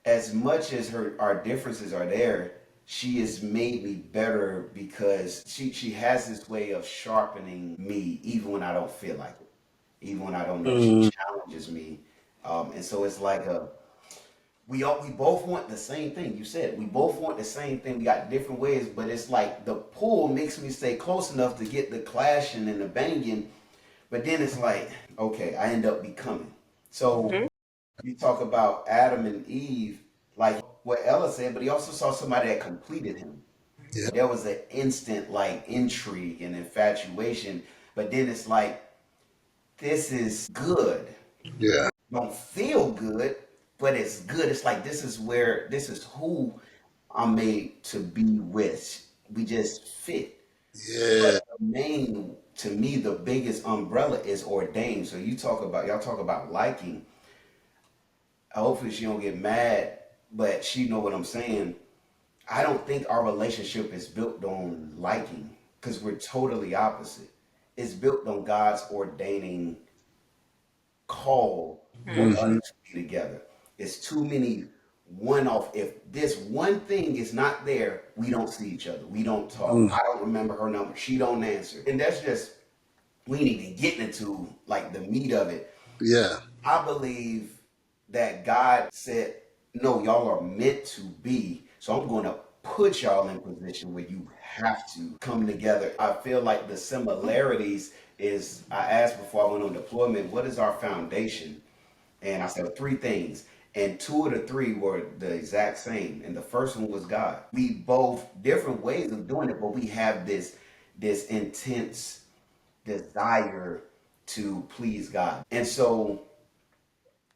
as much as our differences are there, she has made me better because she has this way of sharpening me even when I don't feel like it, even when I don't know. She challenges me, and so it's like we both want the same thing. You said we both want the same thing. We got different ways, but it's like the pull makes me stay close enough to get the clashing and the banging. But then it's like, okay, I end up becoming. So you talk about Adam and Eve, like what Ella said, but he also saw somebody that completed him. Yeah. There was an instant like intrigue and infatuation, but then it's like, this is good. Yeah. Don't feel good, but it's good. It's like this is who I'm made to be with. We just fit. Yeah. But the main, to me, the biggest umbrella is ordained. So y'all talk about liking. Hopefully she don't get mad, but she know what I'm saying. I don't think our relationship is built on liking because we're totally opposite. It's built on God's ordaining call for us Mm-hmm. to be together. It's too many one off. If this one thing is not there, we don't see each other. We don't talk. I don't remember her number. She don't answer. And that's just, we ain't even getting into like the meat of it. Yeah. I believe that God said, no, y'all are meant to be. So I'm going to put y'all in position where you have to come together. I feel like the similarities is, I asked before I went on deployment, what is our foundation? And I said three things. And two of the three were the exact same. And the first one was God. We both different ways of doing it, but we have this intense desire to please God. And so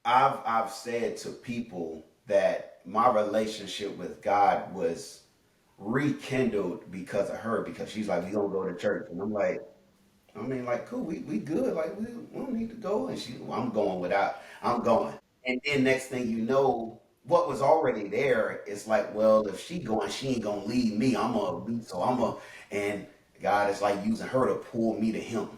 I've said to people that my relationship with God was rekindled because of her, because she's like, we gonna go to church. And I'm like, I mean, like, cool, we good. Like, we don't need to go. And well, I'm going. And then next thing you know, what was already there is like, well, if she going, she ain't gonna leave me. And God is like using her to pull me to him.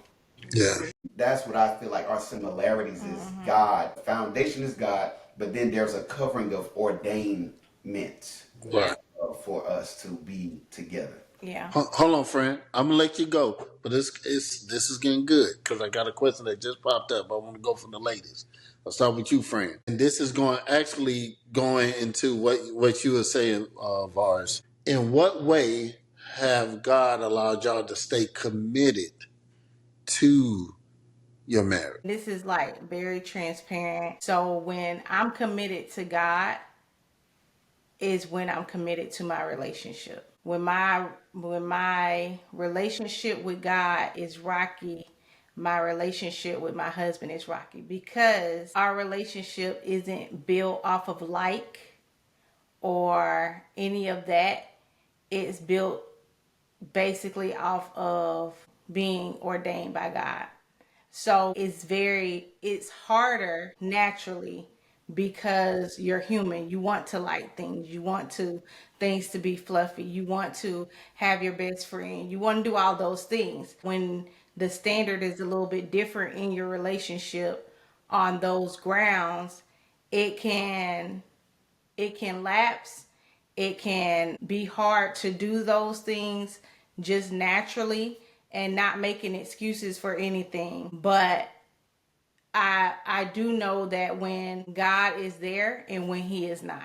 Yeah. That's what I feel like our similarities is God. Foundation is God, but then there's a covering of ordainment Right. for us to be together. Yeah. Hold on, friend. I'm gonna let you go, but this is getting good because I got a question that just popped up. I want to go for the ladies. I'll start with you, friend. And this is going into what you were saying, Vars. In what way have God allowed y'all to stay committed to your marriage? This is like very transparent. So when I'm committed to God is when I'm committed to my relationship. When my relationship with God is rocky, my relationship with my husband is rocky because our relationship isn't built off of like or any of that. It's built basically off of being ordained by God. So it's harder naturally because you're human. You want to like things. You want things to be fluffy. You want to have your best friend. You want to do all those things. When the standard is a little bit different in your relationship on those grounds, it can lapse. It can be hard to do those things just naturally and not making excuses for anything. But I do know that when God is there and when he is not.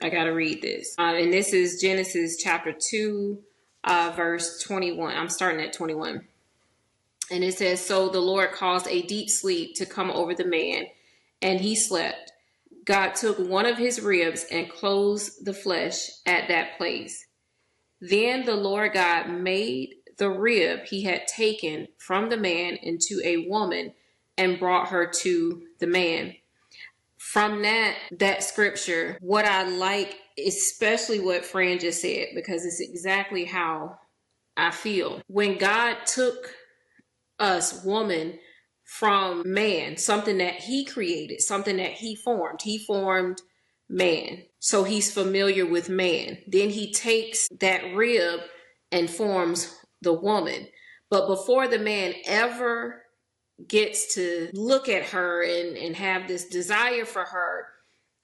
I gotta read this. And this is Genesis chapter 2, verse 21. I'm starting at 21. And it says, so the Lord caused a deep sleep to come over the man, and he slept. God took one of his ribs and closed the flesh at that place. Then the Lord God made the rib he had taken from the man into a woman and brought her to the man. From that scripture, what I like, especially what Fran just said, because it's exactly how I feel. When God took us, woman, from man, something that he created, something that he formed man. So he's familiar with man. Then he takes that rib and forms the woman. But before the man ever gets to look at her and have this desire for her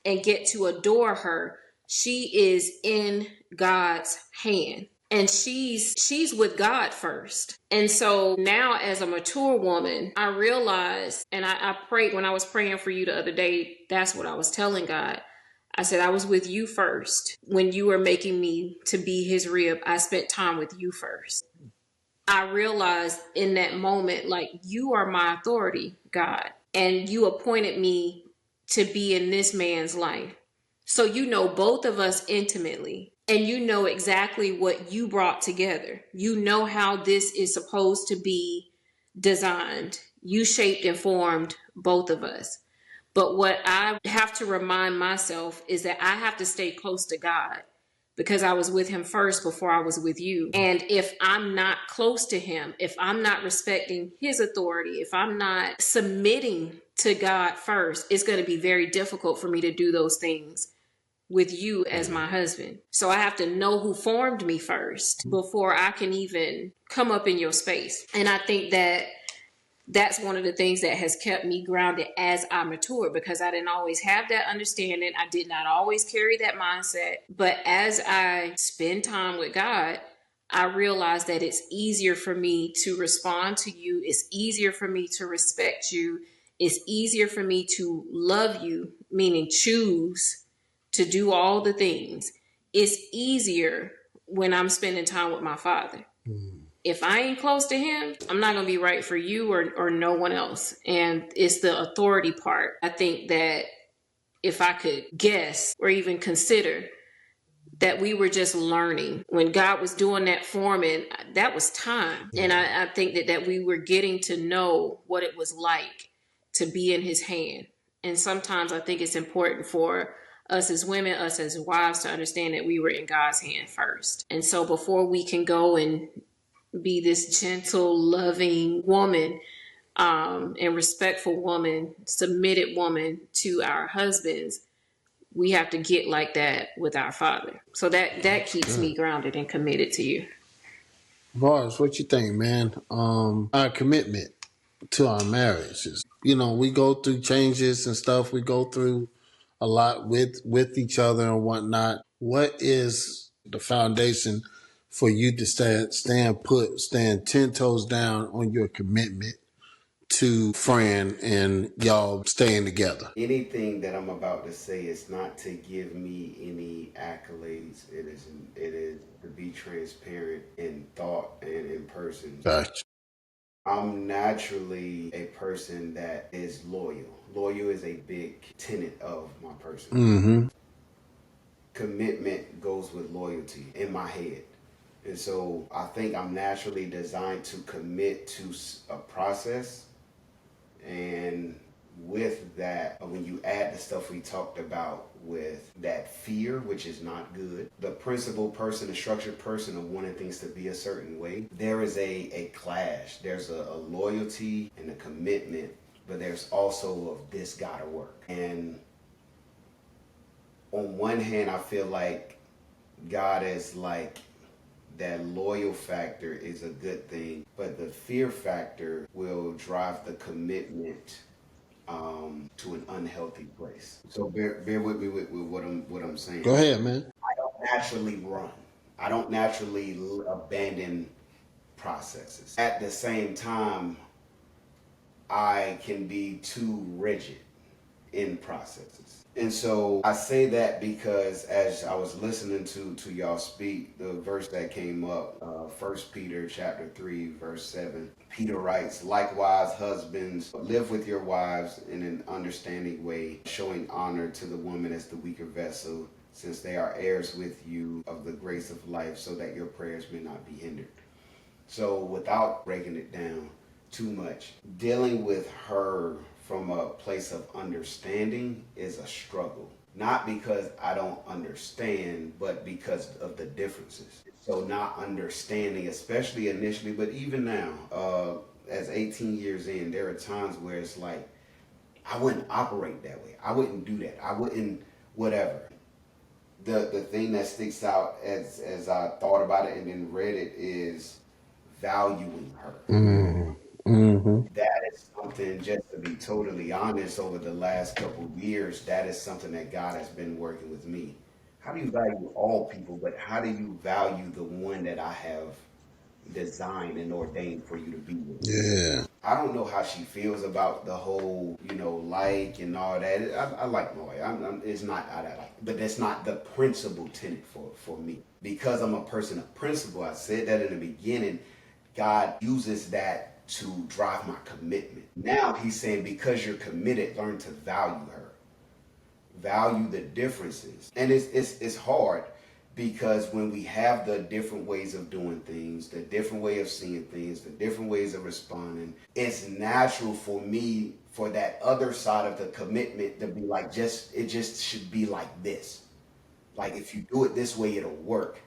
and get to adore her, she is in God's hand. And she's with God first. And so now as a mature woman, I realized, and I prayed when I was praying for you the other day, that's what I was telling God. I said, I was with you first. When you were making me to be his rib, I spent time with you first. I realized in that moment, like, you are my authority, God. And you appointed me to be in this man's life. So you know both of us intimately, and you know exactly what you brought together. You know how this is supposed to be designed. You shaped and formed both of us. But what I have to remind myself is that I have to stay close to God, because I was with him first before I was with you. And if I'm not close to him, if I'm not respecting his authority, if I'm not submitting to God first, it's going to be very difficult for me to do those things with you as my husband. So I have to know who formed me first before I can even come up in your space. And I think that that's one of the things that has kept me grounded as I matured, because I didn't always have that understanding. I did not always carry that mindset. But as I spend time with God, I realized that it's easier for me to respond to you. It's easier for me to respect you. It's easier for me to love you, meaning choose to do all the things. It's easier when I'm spending time with my father. If I ain't close to him, I'm not going to be right for you or no one else. And it's the authority part. I think that if I could guess or even consider that we were just learning when God was doing that forming, that was time. And I think that we were getting to know what it was like to be in his hand. And sometimes I think it's important for us as women, us as wives, to understand that we were in God's hand first. And so before we can go and be this gentle, loving woman, and respectful woman, submitted woman to our husbands, we have to get like that with our father. So that keeps me grounded and committed to you. Boris, what you think, man? Our commitment to our marriage is, we go through changes and stuff. We go through a lot with each other and whatnot. What is the foundation for you to stand 10 toes down on your commitment to Fran and y'all staying together? Anything that I'm about to say is not to give me any accolades. It is to be transparent in thought and in person. Gotcha. I'm naturally a person that is loyal. Loyal is a big tenet of my person. Mm-hmm. Commitment goes with loyalty in my head. And so I think I'm naturally designed to commit to a process. And with that, when you add the stuff we talked about with that fear, which is not good, the principled person, the structured person of wanting things to be a certain way, there is a clash. There's a loyalty and a commitment, but there's also of this gotta work. And on one hand, I feel like God is like, that loyal factor is a good thing, but the fear factor will drive the commitment to an unhealthy place. So bear with me with what I'm saying. Go ahead, man. I don't naturally run. I don't naturally abandon processes. At the same time, I can be too rigid in processes. And so I say that because as I was listening to y'all speak, the verse that came up, 1 Peter chapter 3, verse 7, Peter writes, likewise, husbands, live with your wives in an understanding way, showing honor to the woman as the weaker vessel, since they are heirs with you of the grace of life, so that your prayers may not be hindered. So without breaking it down too much, dealing with her from a place of understanding is a struggle. Not because I don't understand, but because of the differences. So not understanding, especially initially, but even now, as 18 years in, there are times where it's like, I wouldn't operate that way. I wouldn't do that. I wouldn't, whatever. The thing that sticks out as I thought about it and then read it is valuing her. That is something, just to be totally honest, over the last couple of years, that is something that God has been working with me. How do you value all people, but how do you value the one that I have designed and ordained for you to be with? Yeah. I don't know how she feels about the whole, like and all that. I like Moy. It's not I like, but that's not the principal tenet for me. Because I'm a person of principle. I said that in the beginning. God uses that to drive my commitment. Now He's saying, because you're committed, learn to value her, value the differences, and it's hard because when we have the different ways of doing things, the different way of seeing things, the different ways of responding, it's natural for me for that other side of the commitment to be like, it just should be like this. Like if you do it this way, it'll work.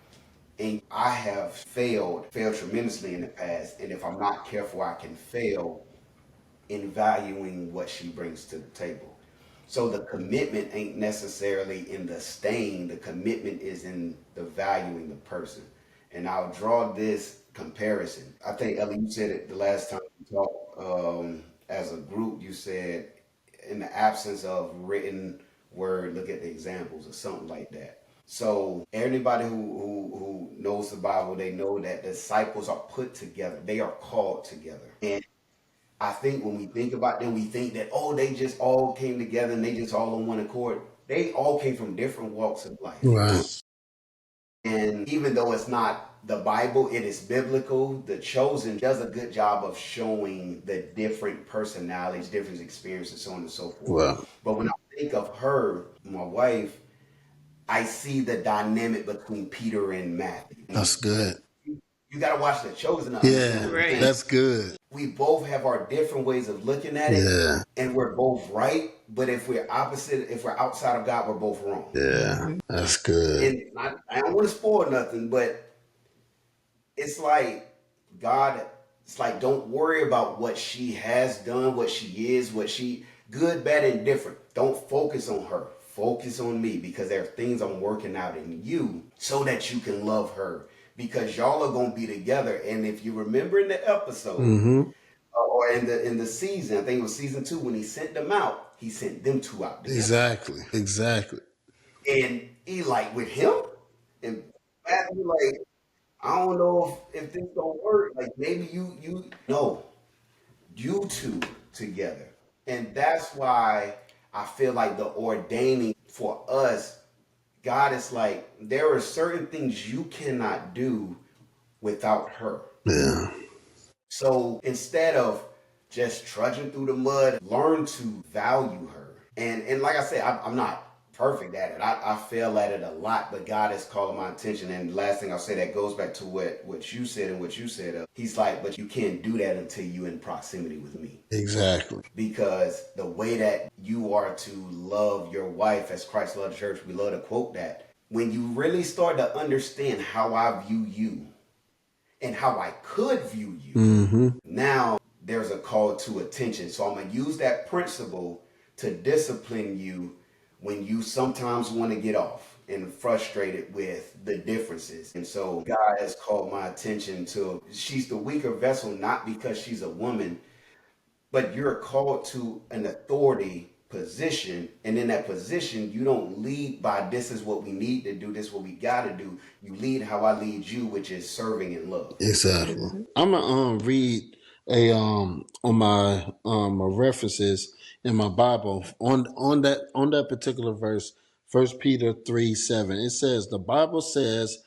And I have failed tremendously in the past. And if I'm not careful, I can fail in valuing what she brings to the table. So the commitment ain't necessarily in the staying. The commitment is in the valuing the person. And I'll draw this comparison. I think, Ellie, you said it the last time we talked as a group. You said, in the absence of written word, look at the examples or something like that. So everybody who knows the Bible, they know that disciples are put together. They are called together. And I think when we think about them, we think that, oh, they just all came together and they just all on one accord. They all came from different walks of life. Right. And even though it's not the Bible, it is biblical. The Chosen does a good job of showing the different personalities, different experiences, so on and so forth. Well, But when I think of her, my wife, I see the dynamic between Peter and Matthew. that's good. You got to watch The Chosen. Yeah, Right. that's good. We both have our different ways of looking at it, Yeah, and we're both right. But if we're opposite, if we're outside of God, we're both wrong. yeah, that's good. And I don't want to spoil nothing, but it's like God, it's like, don't worry about what she has done, what she is, what she, good, bad, and different. Don't focus on her. Focus on me, because there are things I'm working out in you so that you can love her, because y'all are going to be together. And if you remember in the episode, or in the season, I think it was season 2, when he sent them out, he sent them 2 out together. Exactly. And he like, with him, and Matthew like, I don't know if this don't work. Like, maybe you no, you two together. And that's why I feel like the ordaining for us, God is like, there are certain things you cannot do without her. Yeah. So instead of just trudging through the mud, learn to value her. And like I said, I'm not perfect at it. I fail at it a lot, but God is calling my attention. And the last thing I'll say, that goes back to what you said and what you said. He's like, but you can't do that until you're in proximity with me. Exactly. Because the way that you are to love your wife as Christ loved the church, we love to quote that. When you really start to understand how I view you and how I could view you, now there's a call to attention. So I'm going to use that principle to discipline you when you sometimes want to get off and frustrated with the differences. And so God has called my attention to, she's the weaker vessel, not because she's a woman, but you're called to an authority position. And in that position, you don't lead by, this is what we need to do, this is what we got to do. You lead how I lead you, which is serving in love. Exactly. I'm gonna read on my references in my Bible on that particular verse, 1 Peter 3:7. It says, the Bible says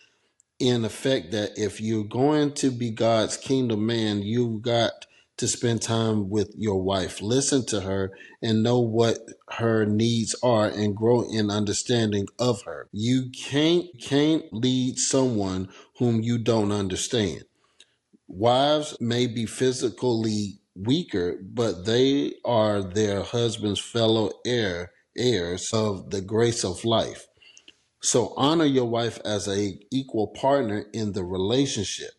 in effect that if you're going to be God's kingdom man, you've got to spend time with your wife, listen to her, and know what her needs are, and grow in understanding of her. You can't lead someone whom you don't understand. Wives may be physically weaker, but they are their husband's fellow heirs of the grace of life. So honor your wife as a equal partner in the relationship.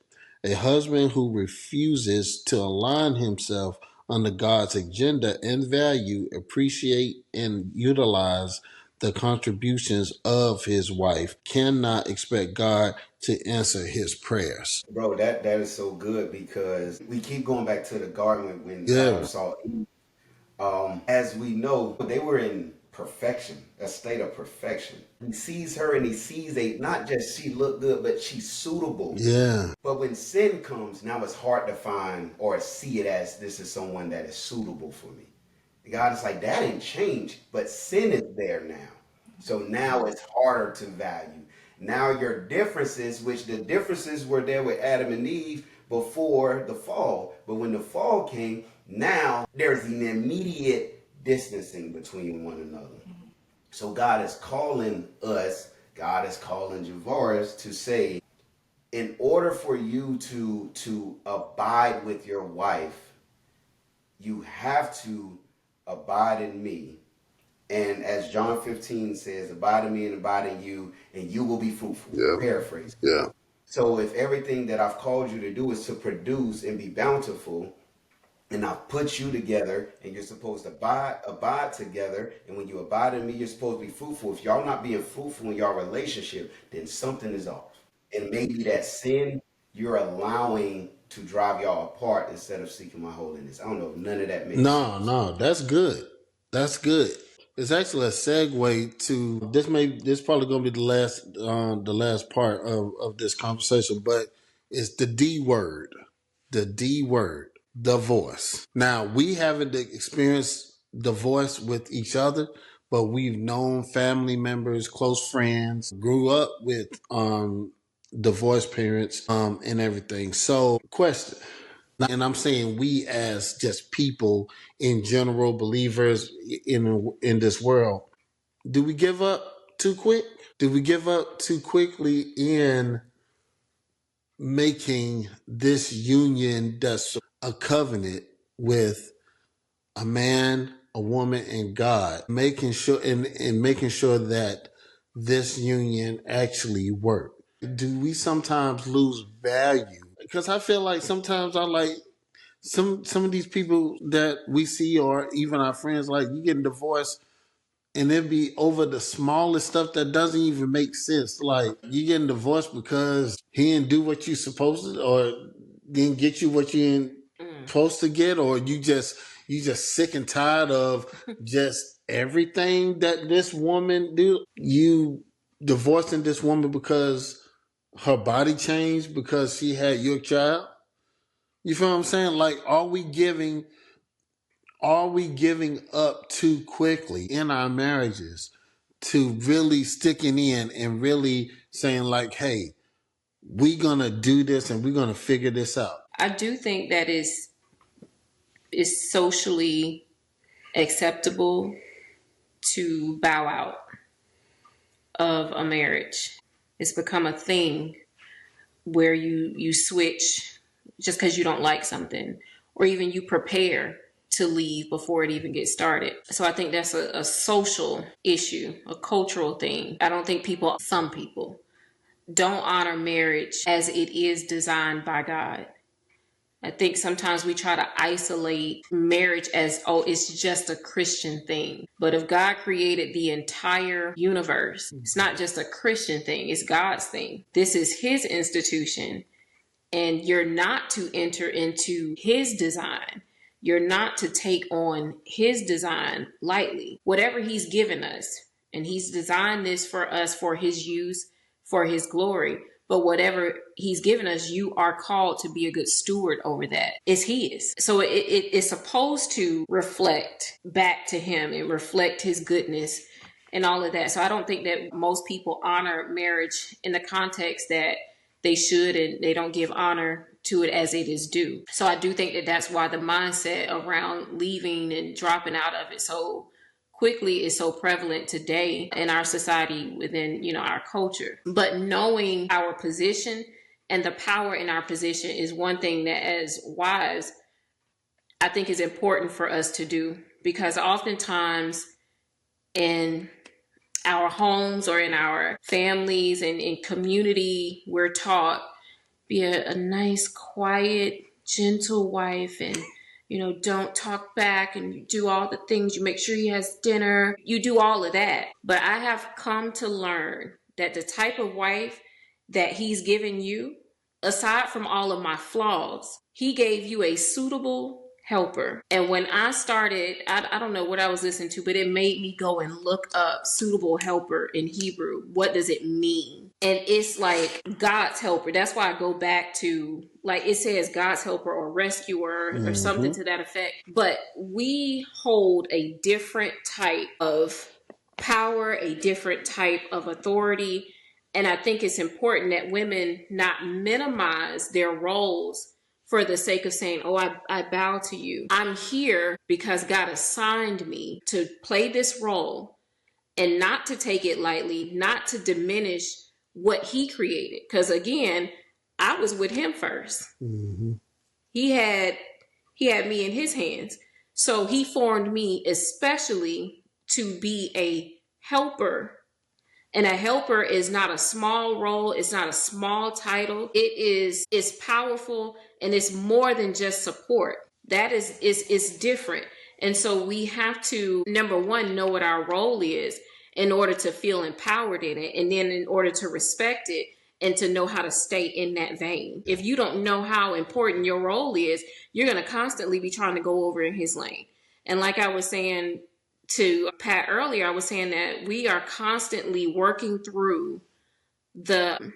A husband who refuses to align himself under God's agenda and value, appreciate and utilize the contributions of his wife, cannot expect God to answer his prayers. Bro, that is so good because we keep going back to the garden when Yeah. Adam saw Eve. As we know, they were in perfection, a state of perfection. He sees her and he sees not just she looked good, but she's suitable. Yeah. But when sin comes, now it's hard to find or see it as this is someone that is suitable for me. God is like, that didn't change, but sin is there now. So now it's harder to value. Now your differences, which the differences were there with Adam and Eve before the fall, but when the fall came, now there's an immediate distancing between one another. So God is calling us, God is calling Javaris to say, in order for you to abide with your wife, you have to abide in me. And as John 15 says, abide in me and abide in you, and you will be fruitful. Yeah. Paraphrase. Yeah. So if everything that I've called you to do is to produce and be bountiful, and I've put you together, and you're supposed to abide together, and when you abide in me, you're supposed to be fruitful. If y'all not being fruitful in your relationship, then something is off. And maybe that sin you're allowing to drive y'all apart instead of seeking my holiness. I don't know if none of that makes sense. No, that's good. That's good. It's actually a segue to this. This probably going to be the last part of this conversation, but it's the D word, divorce. Now we haven't experienced divorce with each other, but we've known family members, close friends, grew up with divorced parents, and everything. So, question. And I'm saying we as just people in general, believers in this world, do we give up too quick? Do we give up too quickly in making this union that's a covenant with a man, a woman, and God, making sure and making sure that this union actually works? Do we sometimes lose value? Because I feel like sometimes I like some of these people that we see, or even our friends, like you getting divorced and it be over the smallest stuff that doesn't even make sense. Like you getting divorced because he didn't do what you supposed to, or didn't get you what you didn't supposed to get, or you just sick and tired of just everything that this woman do. You divorcing this woman because her body changed because she had your child. You feel what I'm saying? Like, are we giving up too quickly in our marriages to really sticking in and really saying like, hey, we're gonna do this and we're gonna figure this out? I do think that is socially acceptable to bow out of a marriage. It's become a thing where you switch just because you don't like something, or even you prepare to leave before it even gets started. So I think that's a social issue, a cultural thing. I don't think some people don't honor marriage as it is designed by God. I think sometimes we try to isolate marriage as, oh, it's just a Christian thing. But if God created the entire universe, it's not just a Christian thing, it's God's thing. This is his institution, and you're not to enter into his design. You're not to take on his design lightly. Whatever he's given us, and he's designed this for us for his use, for his glory, but whatever he's given us, you are called to be a good steward over that. It's his. So it's supposed to reflect back to him and reflect his goodness and all of that. So I don't think that most people honor marriage in the context that they should, and they don't give honor to it as it is due. So I do think that that's why the mindset around leaving and dropping out of it so quickly is so prevalent today in our society, within, our culture. But knowing our position and the power in our position is one thing that, as wives, I think is important for us to do, because oftentimes in our homes or in our families and in community, we're taught, be a nice, quiet, gentle wife, and don't talk back, and you do all the things. You make sure he has dinner. You do all of that. But I have come to learn that the type of wife that he's given you, aside from all of my flaws, he gave you a suitable helper. And when I started, I don't know what I was listening to, but it made me go and look up suitable helper in Hebrew. What does it mean? And it's like God's helper. That's why I go back to, like, it says God's helper or rescuer or something to that effect. But we hold a different type of power, a different type of authority. And I think it's important that women not minimize their roles for the sake of saying, oh, I bow to you. I'm here because God assigned me to play this role, and not to take it lightly, not to diminish what he created. Because again, I was with him first. Mm-hmm. He had me in his hands. So he formed me especially to be a helper. And a helper is not a small role. It's not a small title. It's powerful, and it's more than just support. That is different. And so we have to, number one, know what our role is in order to feel empowered in it. And then in order to respect it and to know how to stay in that vein. If you don't know how important your role is, you're going to constantly be trying to go over in his lane. And like I was saying to Pat earlier, I was saying that we are constantly working through the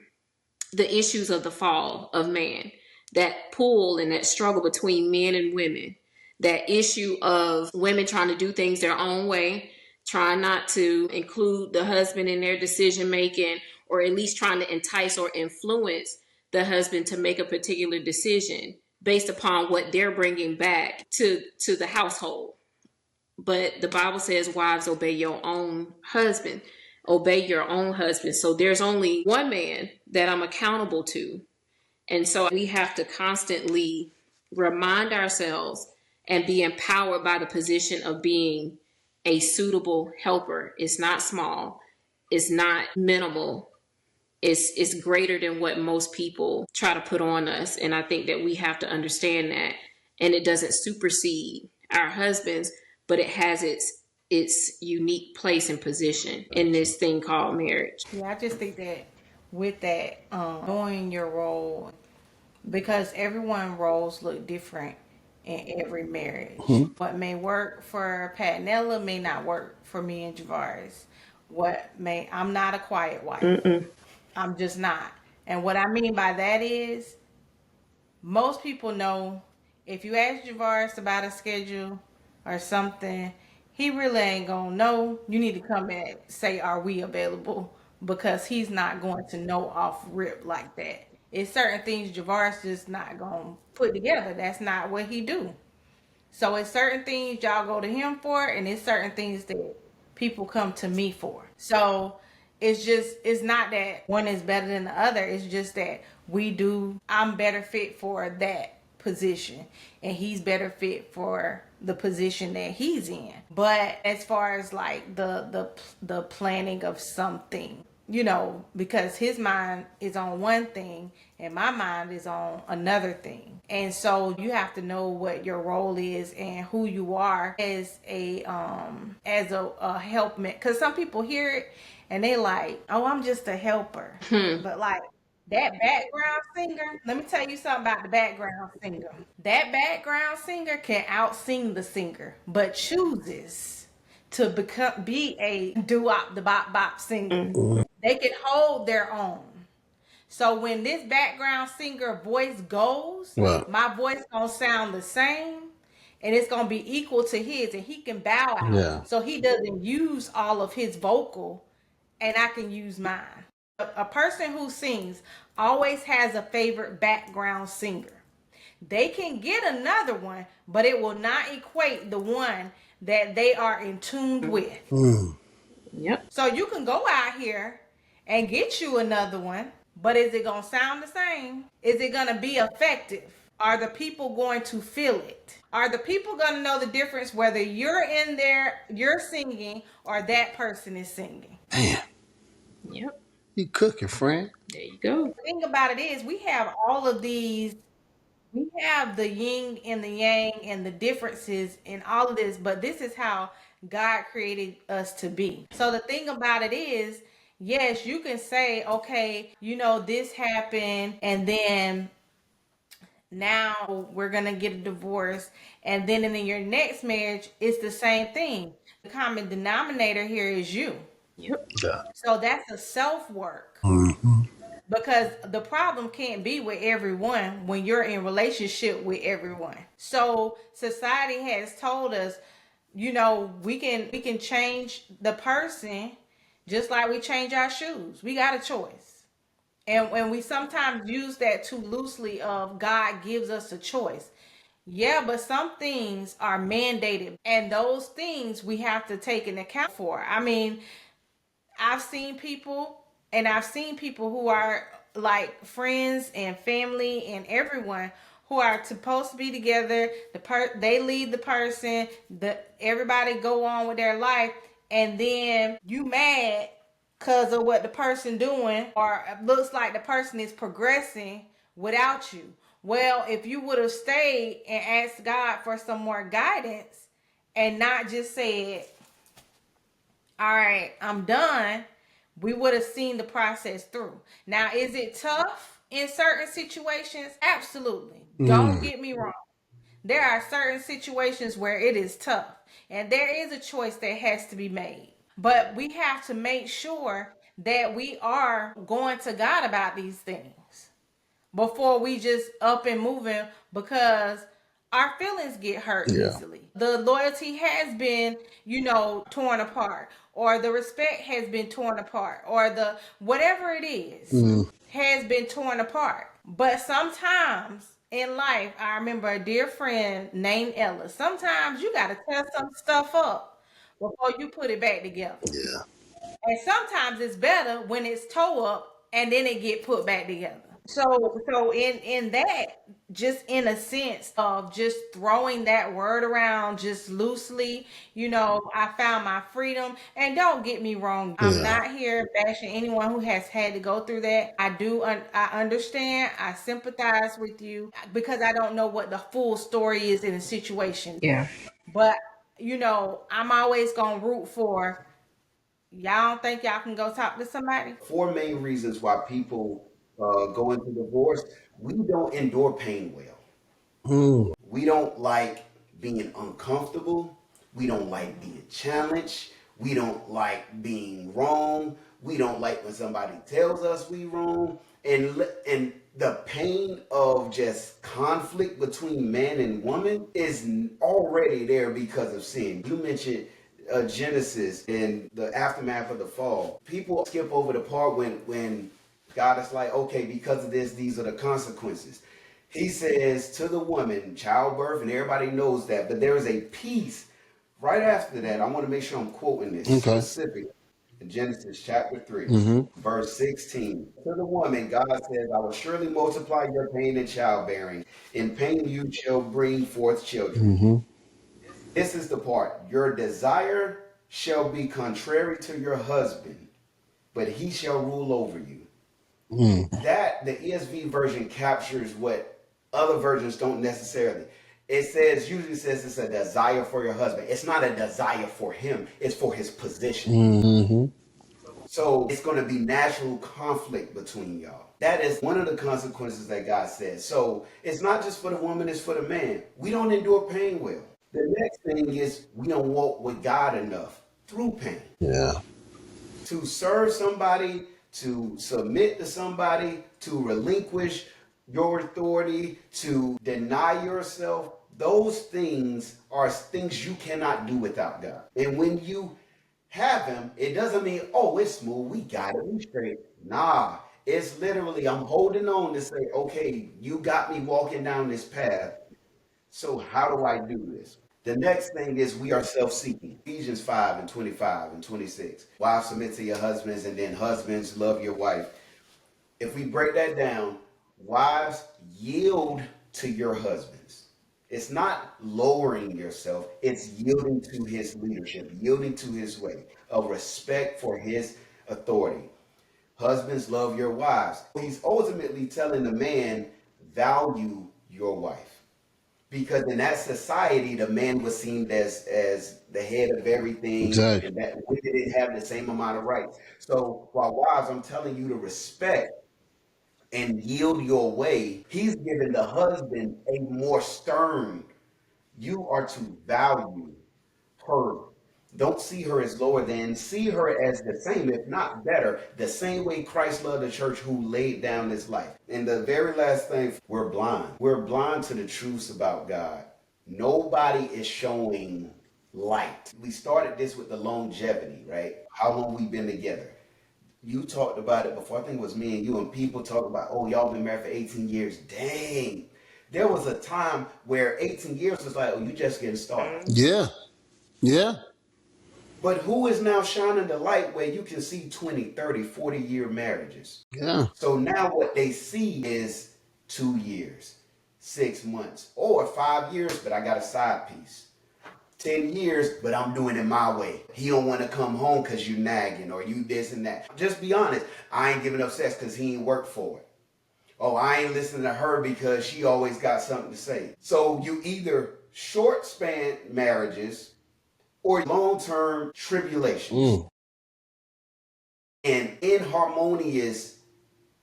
issues of the fall of man, that pull and that struggle between men and women, that issue of women trying to do things their own way, trying not to include the husband in their decision making, or at least trying to entice or influence the husband to make a particular decision based upon what they're bringing back to the household. But the Bible says, wives, obey your own husband. Obey your own husband. So there's only one man that I'm accountable to. And so we have to constantly remind ourselves and be empowered by the position of being a suitable helper. It's not small. It's not minimal. It's greater than what most people try to put on us. And I think that we have to understand that. And it doesn't supersede our husbands, but it has its unique place and position in this thing called marriage. Yeah, I just think that with that, knowing your role, because everyone's roles look different in every marriage. Mm-hmm. What may work for Pat and Ella may not work for me and Javaris. I'm not a quiet wife. Mm-mm. I'm just not. And what I mean by that is, most people know if you ask Javaris about a schedule or something, he really ain't gonna know. You need to come and say, are we available? Because he's not going to know off rip like that. It's certain things Javaris just not gonna put together. That's not what he do. So it's certain things y'all go to him for, and it's certain things that people come to me for. So it's not that one is better than the other. It's just that I'm better fit for that position, and he's better fit for the position that he's in. But as far as like the planning of something, because his mind is on one thing and my mind is on another thing. And so you have to know what your role is and who you are as a helpmate. Because some people hear it and they like, oh, I'm just a helper. But like, that background singer, let me tell you something about the background singer. That background singer can out-sing the singer, but chooses to be a doo-wop, the bop-bop singer. Mm-hmm. They can hold their own. So when this background singer voice goes, Right. my voice gonna sound the same, and it's gonna be equal to his, and he can bow out. Yeah. So he doesn't use all of his vocal, and I can use mine. A person who sings always has a favorite background singer. They can get another one, but it will not equate the one that they are in tune with. Yep. So you can go out here and get you another one, but is it going to sound the same? Is it going to be effective? Are the people going to feel it? Are the people going to know the difference whether you're in there, you're singing, or that person is singing? Man, Yep. you cooking, friend. There you go. The thing about it is, we have all of these. We have the yin and the yang and the differences in all of this, but this is how God created us to be. So the thing about it is, yes, you can say, okay, this happened, and then now we're gonna get a divorce, and then in your next marriage, it's the same thing. The common denominator here is you. Yep. Yeah. So that's a self work. Because the problem can't be with everyone when you're in relationship with everyone. So society has told us, we can change the person just like we change our shoes. We got a choice. And when we sometimes use that too loosely of God gives us a choice. Yeah, but some things are mandated, and those things we have to take into account for. I mean, I've seen people, and I've seen people who are like friends and family and everyone who are supposed to be together. They leave the person, everybody go on with their life, and then you mad because of what the person doing, or it looks like the person is progressing without you. Well, if you would have stayed and asked God for some more guidance and not just said, all right, I'm done, we would have seen the process through. Now, is it tough in certain situations? Absolutely. Don't get me wrong. There are certain situations where it is tough, and there is a choice that has to be made. But we have to make sure that we are going to God about these things before we just up and moving, because our feelings get hurt easily. The loyalty has been, torn apart, or the respect has been torn apart, or the whatever it is has been torn apart. But sometimes in life, I remember a dear friend named Ella. Sometimes you got to tear some stuff up before you put it back together. Yeah. And sometimes it's better when it's toe up and then it get put back together. So in that, just in a sense of just throwing that word around just loosely, I found my freedom. And don't get me wrong, I'm not here bashing anyone who has had to go through that. I understand, I sympathize with you, because I don't know what the full story is in the situation. Yeah. But I'm always gonna root for y'all. Don't think y'all can go talk to somebody? Four main reasons why people go into divorce. We don't endure pain well. We don't like being uncomfortable. We don't like being challenged. We don't like being wrong. We don't like when somebody tells us we wrong. And the pain of just conflict between man and woman is already there because of sin. You mentioned Genesis and the aftermath of the fall. People skip over the part when God is like, okay, because of this, these are the consequences. He says to the woman, childbirth, and everybody knows that, but there is a piece right after that. I want to make sure I'm quoting this specific. In Genesis chapter 3, verse 16. To the woman, God says, I will surely multiply your pain in childbearing. In pain you shall bring forth children. This is the part. Your desire shall be contrary to your husband, but he shall rule over you. That the ESV version captures what other versions don't necessarily. Usually says it's a desire for your husband. It's not a desire for him. It's for his position. So it's going to be natural conflict between y'all. That is one of the consequences that God says. So it's not just for the woman, it's for the man. We don't endure pain well. The next thing is we don't walk with God enough through pain. Yeah. To serve somebody to submit to somebody, to relinquish your authority, to deny yourself. Those things are things you cannot do without God. And when you have Him, it doesn't mean, oh, it's smooth, we got it, we straight. Nah, it's literally, I'm holding on to say, okay, you got me walking down this path. So how do I do this? The next thing is we are self-seeking. Ephesians 5 and 25 and 26. Wives, submit to your husbands, and then husbands, love your wife. If we break that down, wives, yield to your husbands. It's not lowering yourself, it's yielding to his leadership, yielding to his way of respect for his authority. Husbands, love your wives. He's ultimately telling the man, value your wife. Because in that society, the man was seen as the head of everything, Exactly. and that women didn't have the same amount of rights. So while wives, I'm telling you to respect and yield your way, he's giving the husband a more stern. You are to value her. Don't see her as lower than, see her as the same, if not better, the same way Christ loved the church who laid down his life. And the very last thing, we're blind. We're blind to the truths about God. Nobody is showing light. We started this with the longevity, right? How long we've been together. You talked about it before. I think it was me and you, and people talk about, oh, y'all been married for 18 years. Dang. There was a time where 18 years was like, oh, you just getting started. Yeah. Yeah. But who is now shining the light where you can see 20, 30, 40-year marriages? Yeah. So now what they see is 2 years, 6 months, or 5 years, but I got a side piece. 10 years, but I'm doing it my way. He don't want to come home because you nagging or you this and that. Just be honest. I ain't giving up sex because he ain't worked for it. Oh, I ain't listening to her because she always got something to say. So you either short span marriages or long-term tribulations and inharmonious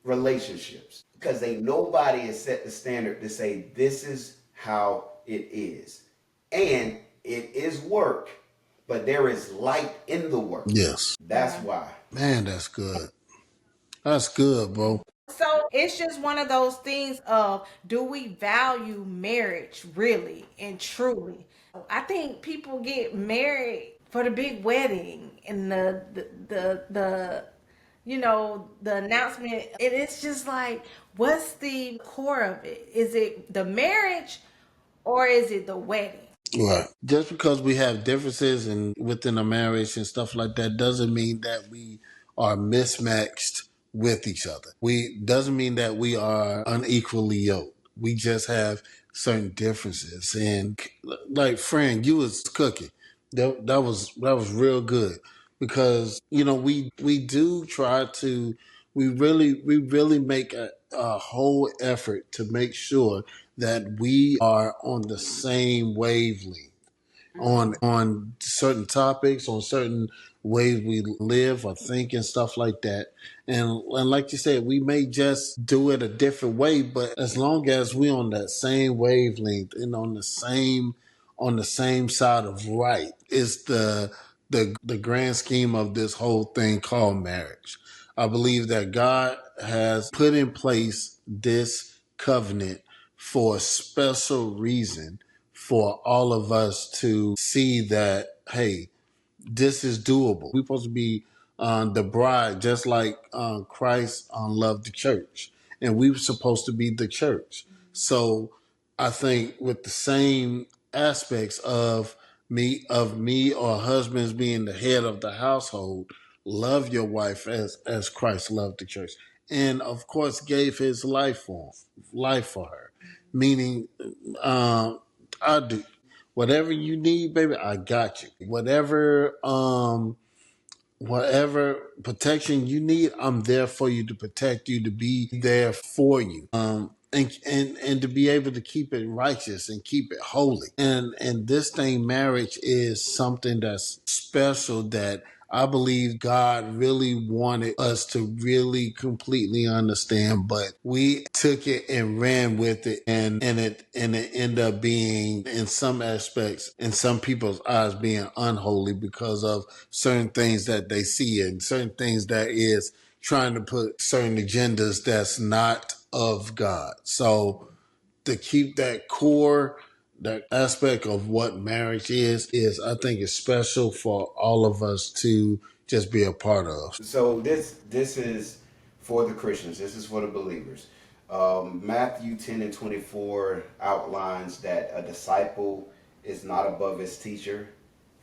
relationships, because ain't nobody has set the standard to say this is how it is. And it is work, but there is light in the work. Yes. That's why. Man, that's good. That's good, bro. So it's just one of those things of, do we value marriage really and truly? I think people get married for the big wedding and the the announcement, and it's just like, what's the core of it? Is it the marriage or is it the wedding? Right. Just because we have differences in within a marriage and stuff like that doesn't mean that we are mismatched with each other. We doesn't mean that we are unequally yoked. We just have certain differences. And like, friend, you was cooking. That was real good, because we do try to, we really make a whole effort to make sure that we are on the same wavelength on certain topics, on certain ways we live or think and stuff like that. And like you said, we may just do it a different way, but as long as we on that same wavelength and on the same side of right, is the grand scheme of this whole thing called marriage. I believe that God has put in place this covenant for a special reason, for all of us to see that, hey, this is doable. We're supposed to be the bride, just like Christ loved the church, and we were supposed to be the church. So I think with the same aspects of me or husbands being the head of the household, love your wife as Christ loved the church, and of course gave his life for her. Meaning, I do. Whatever you need, baby, I got you. Whatever protection you need, I'm there for you, to protect you, to be there for you. And to be able to keep it righteous and keep it holy. And this thing, marriage, is something that's special, that I believe God really wanted us to really completely understand, but we took it and ran with it, and it ended up being, in some aspects, in some people's eyes, being unholy because of certain things that they see and certain things that is trying to put certain agendas that's not of God. So to keep that core, that aspect of what marriage is I think is special for all of us to just be a part of. So this is for the Christians. This is for the believers. Matthew 10:24 outlines that a disciple is not above his teacher,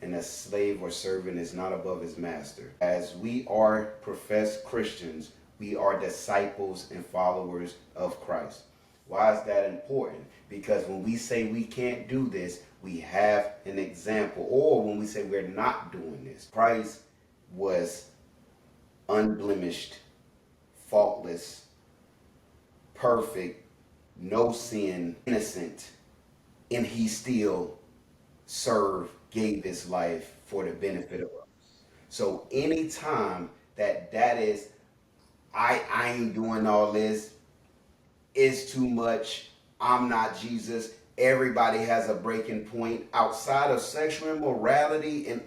and a slave or servant is not above his master. As we are professed Christians, we are disciples and followers of Christ. Why is that important? Because when we say we can't do this, we have an example. Or when we say we're not doing this, Christ was unblemished, faultless, perfect, no sin, innocent, and he still served, gave his life for the benefit of us. So anytime that is, I ain't doing all this, it's too much, I'm not Jesus. Everybody has a breaking point outside of sexual immorality and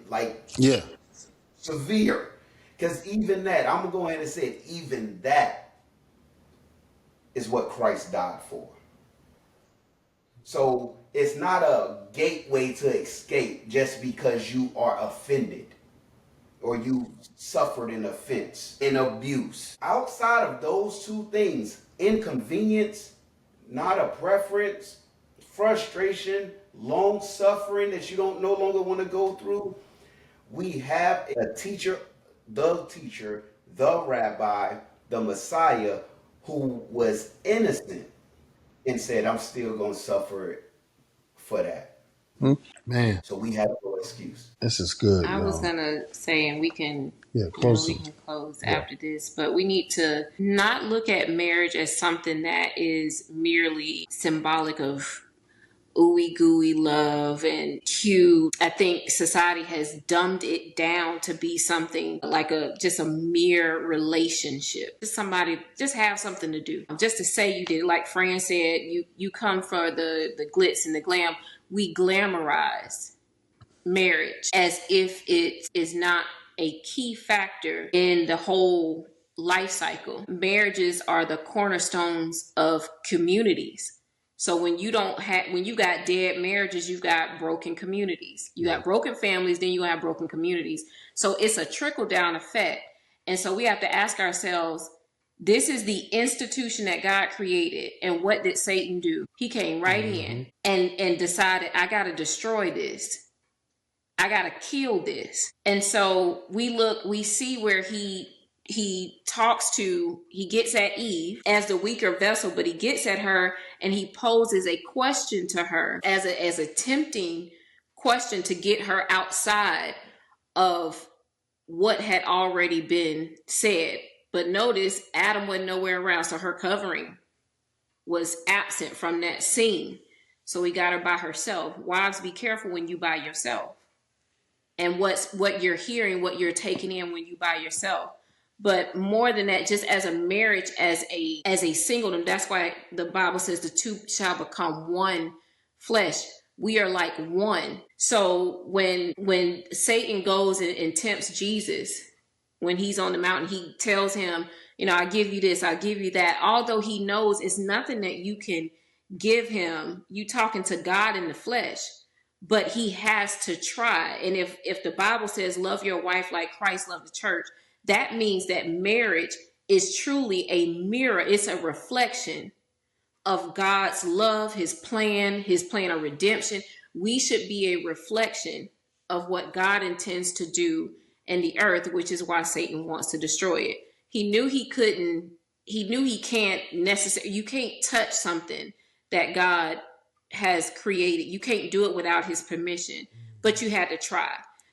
Yeah. severe. Because even that, I'm going to go ahead and say it, even that is what Christ died for. So it's not a gateway to escape just because you are offended or you suffered an offense, an abuse. Outside of those two things, inconvenience, not a preference, frustration, long suffering that you don't no longer want to go through, we have a teacher, the rabbi, the Messiah, who was innocent and said, I'm still going to suffer for that. Man, So we have no excuse. this is good, I was y'all. gonna say, and we can, Close we can close after this, but we need to not look at marriage as something that is merely symbolic of ooey gooey love and cute. I think society has dumbed it down to be something like just a mere relationship. Just somebody, just have something to do. Just to say you did, like Fran said, you come for the glitz and the glam. We glamorize marriage as if it is not a key factor in the whole life cycle. Marriages are the cornerstones of communities. So when you got dead marriages, you've got broken communities. You got broken families, then you have broken communities. So it's a trickle down effect. And so we have to ask ourselves, this is the institution that God created. And what did Satan do? He came right in and decided, I got to destroy this. I got to kill this. And so we see where he gets at Eve as the weaker vessel, but he gets at her and he poses a question to her as a tempting question to get her outside of what had already been said. But notice Adam wasn't nowhere around, so her covering was absent from that scene. So he got her by herself. Wives, be careful when you by yourself. And what you're hearing, what you're taking in when you by yourself. But more than that, just as a marriage, as a singledom, that's why the Bible says the two shall become one flesh. We are like one. So when Satan goes and tempts Jesus, when he's on the mountain, he tells him, I give you this, I give you that. Although he knows it's nothing that you can give him, you talking to God in the flesh. But he has to try. And if the Bible says love your wife like Christ loved the church, that means that marriage is truly a mirror. It's a reflection of God's love, his plan of redemption. We should be a reflection of what God intends to do in the earth, which is why Satan wants to destroy it. He knew he can't necessarily, you can't touch something that God has created. You can't do it without his permission, but you had to try.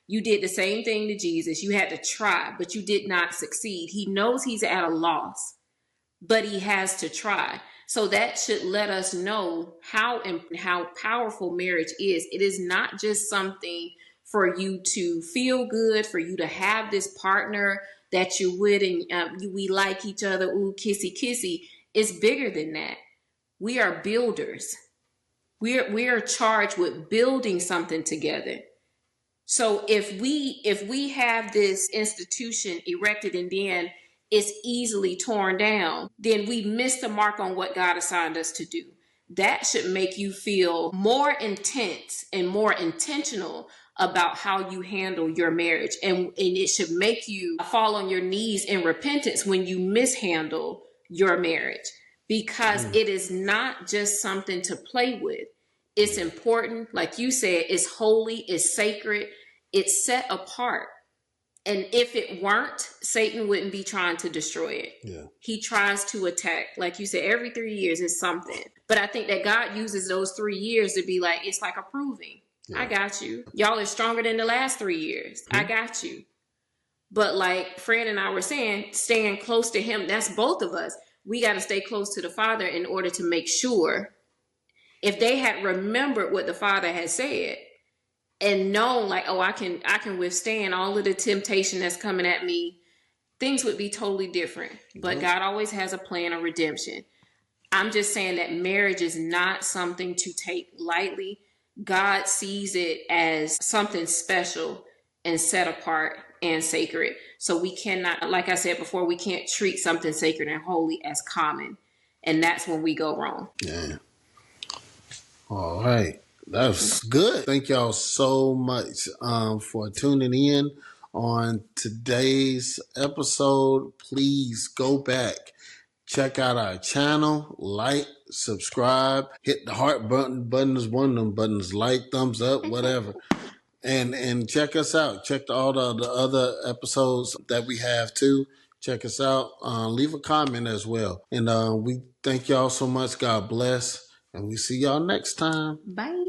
You did the same thing to Jesus. You had to try, but you did not succeed. He knows he's at a loss, but he has to try. So that should let us know how powerful marriage is. It is not just something for you to feel good, for you to have this partner that you would, and we like each other, ooh, kissy, kissy. It's bigger than that. We are builders. We are charged with building something together. So if we have this institution erected and then is easily torn down, then we miss the mark on what God assigned us to do. That should make you feel more intense and more intentional about how you handle your marriage. And it should make you fall on your knees in repentance when you mishandle your marriage, because it is not just something to play with. It's important. Like you said, it's holy, it's sacred, it's set apart. And if it weren't, Satan wouldn't be trying to destroy it. Yeah. He tries to attack. Like you said, every 3 years is something. But I think that God uses those 3 years to be like, it's like a proving. Yeah. I got you. Y'all are stronger than the last 3 years. I got you. But like Fred and I were saying, staying close to him, that's both of us. We got to stay close to the Father in order to make sure, if they had remembered what the Father had said, and known like, oh, I can withstand all of the temptation that's coming at me, things would be totally different. But God always has a plan of redemption. I'm just saying that marriage is not something to take lightly. God sees it as something special and set apart and sacred. So we cannot, like I said before, we can't treat something sacred and holy as common. And that's when we go wrong. Yeah. All right. That's good. Thank y'all so much for tuning in on today's episode. Please go back, check out our channel, like, subscribe, hit the heart button is one of them buttons, like, thumbs up, whatever. And check us out. Check all the other episodes that we have too. Check us out. Leave a comment as well. And we thank y'all so much. God bless. And we see y'all next time. Bye.